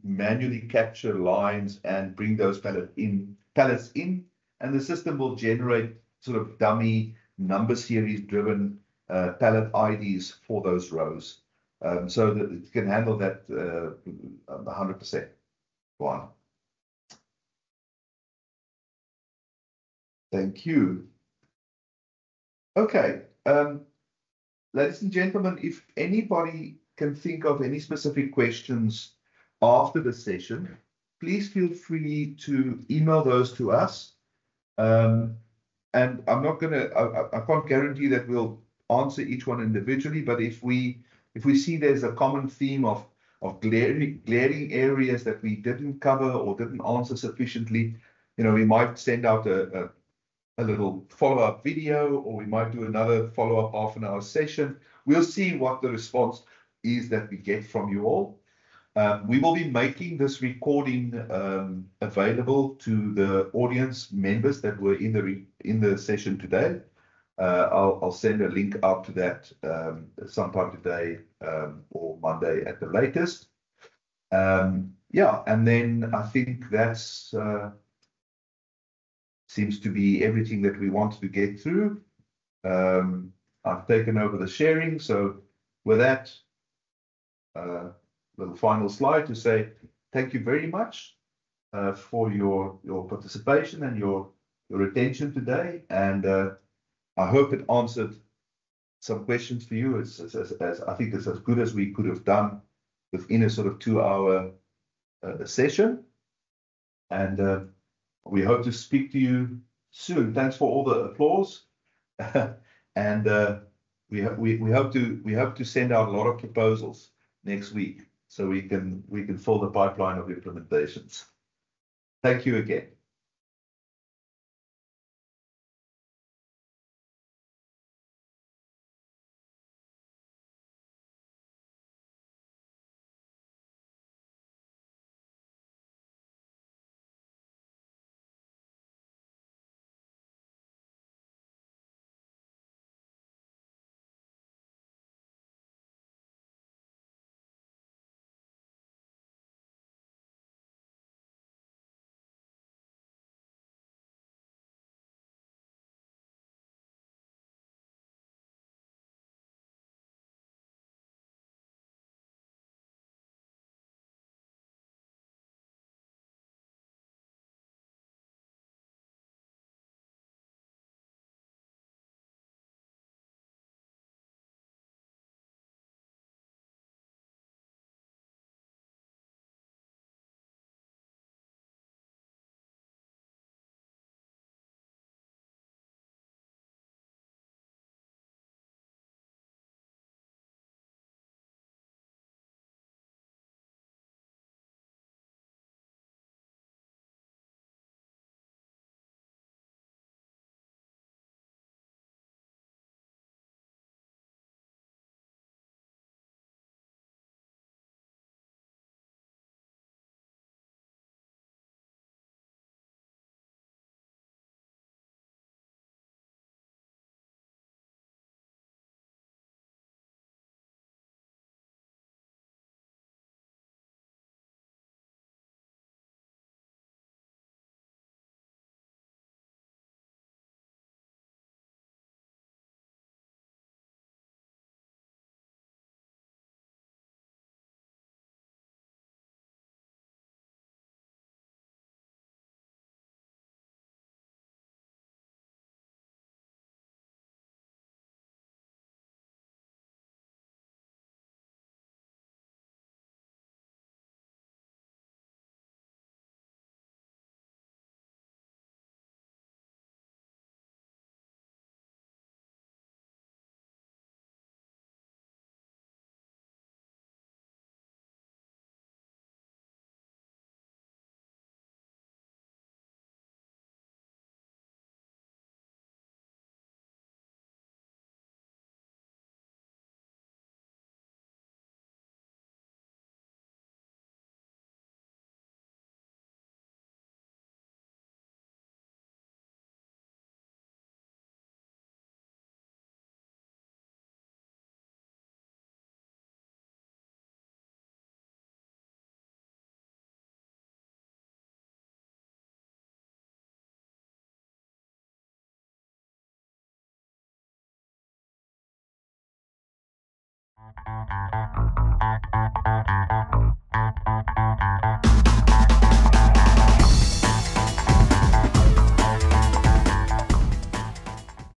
manually capture lines and bring those pallets in, and the system will generate sort of dummy number series driven pallet IDs for those rows, so that it can handle that 100%. One. Thank you. Okay, ladies and gentlemen, if anybody can think of any specific questions after the session, please feel free to email those to us. And I'm not I can't guarantee that we'll answer each one individually, but if we see there's a common theme of glaring areas that we didn't cover or didn't answer sufficiently, you know, we might send out a little follow-up video, or we might do another follow-up half-an-hour session. We'll see what the response is that we get from you all. We will be making this recording available to the audience members that were in the session today. I'll send a link out to that sometime today or Monday at the latest. Yeah, and then I think that's seems to be everything that we wanted to get through. I've taken over the sharing, so with that, little final slide to say thank you very much for your participation and your attention today, and I hope it answered some questions for you. As I think it's as good as we could have done within a sort of 2-hour session, and we hope to speak to you soon. Thanks for all the applause, and we hope to send out a lot of proposals next week, so we can fill the pipeline of implementations. Thank you again.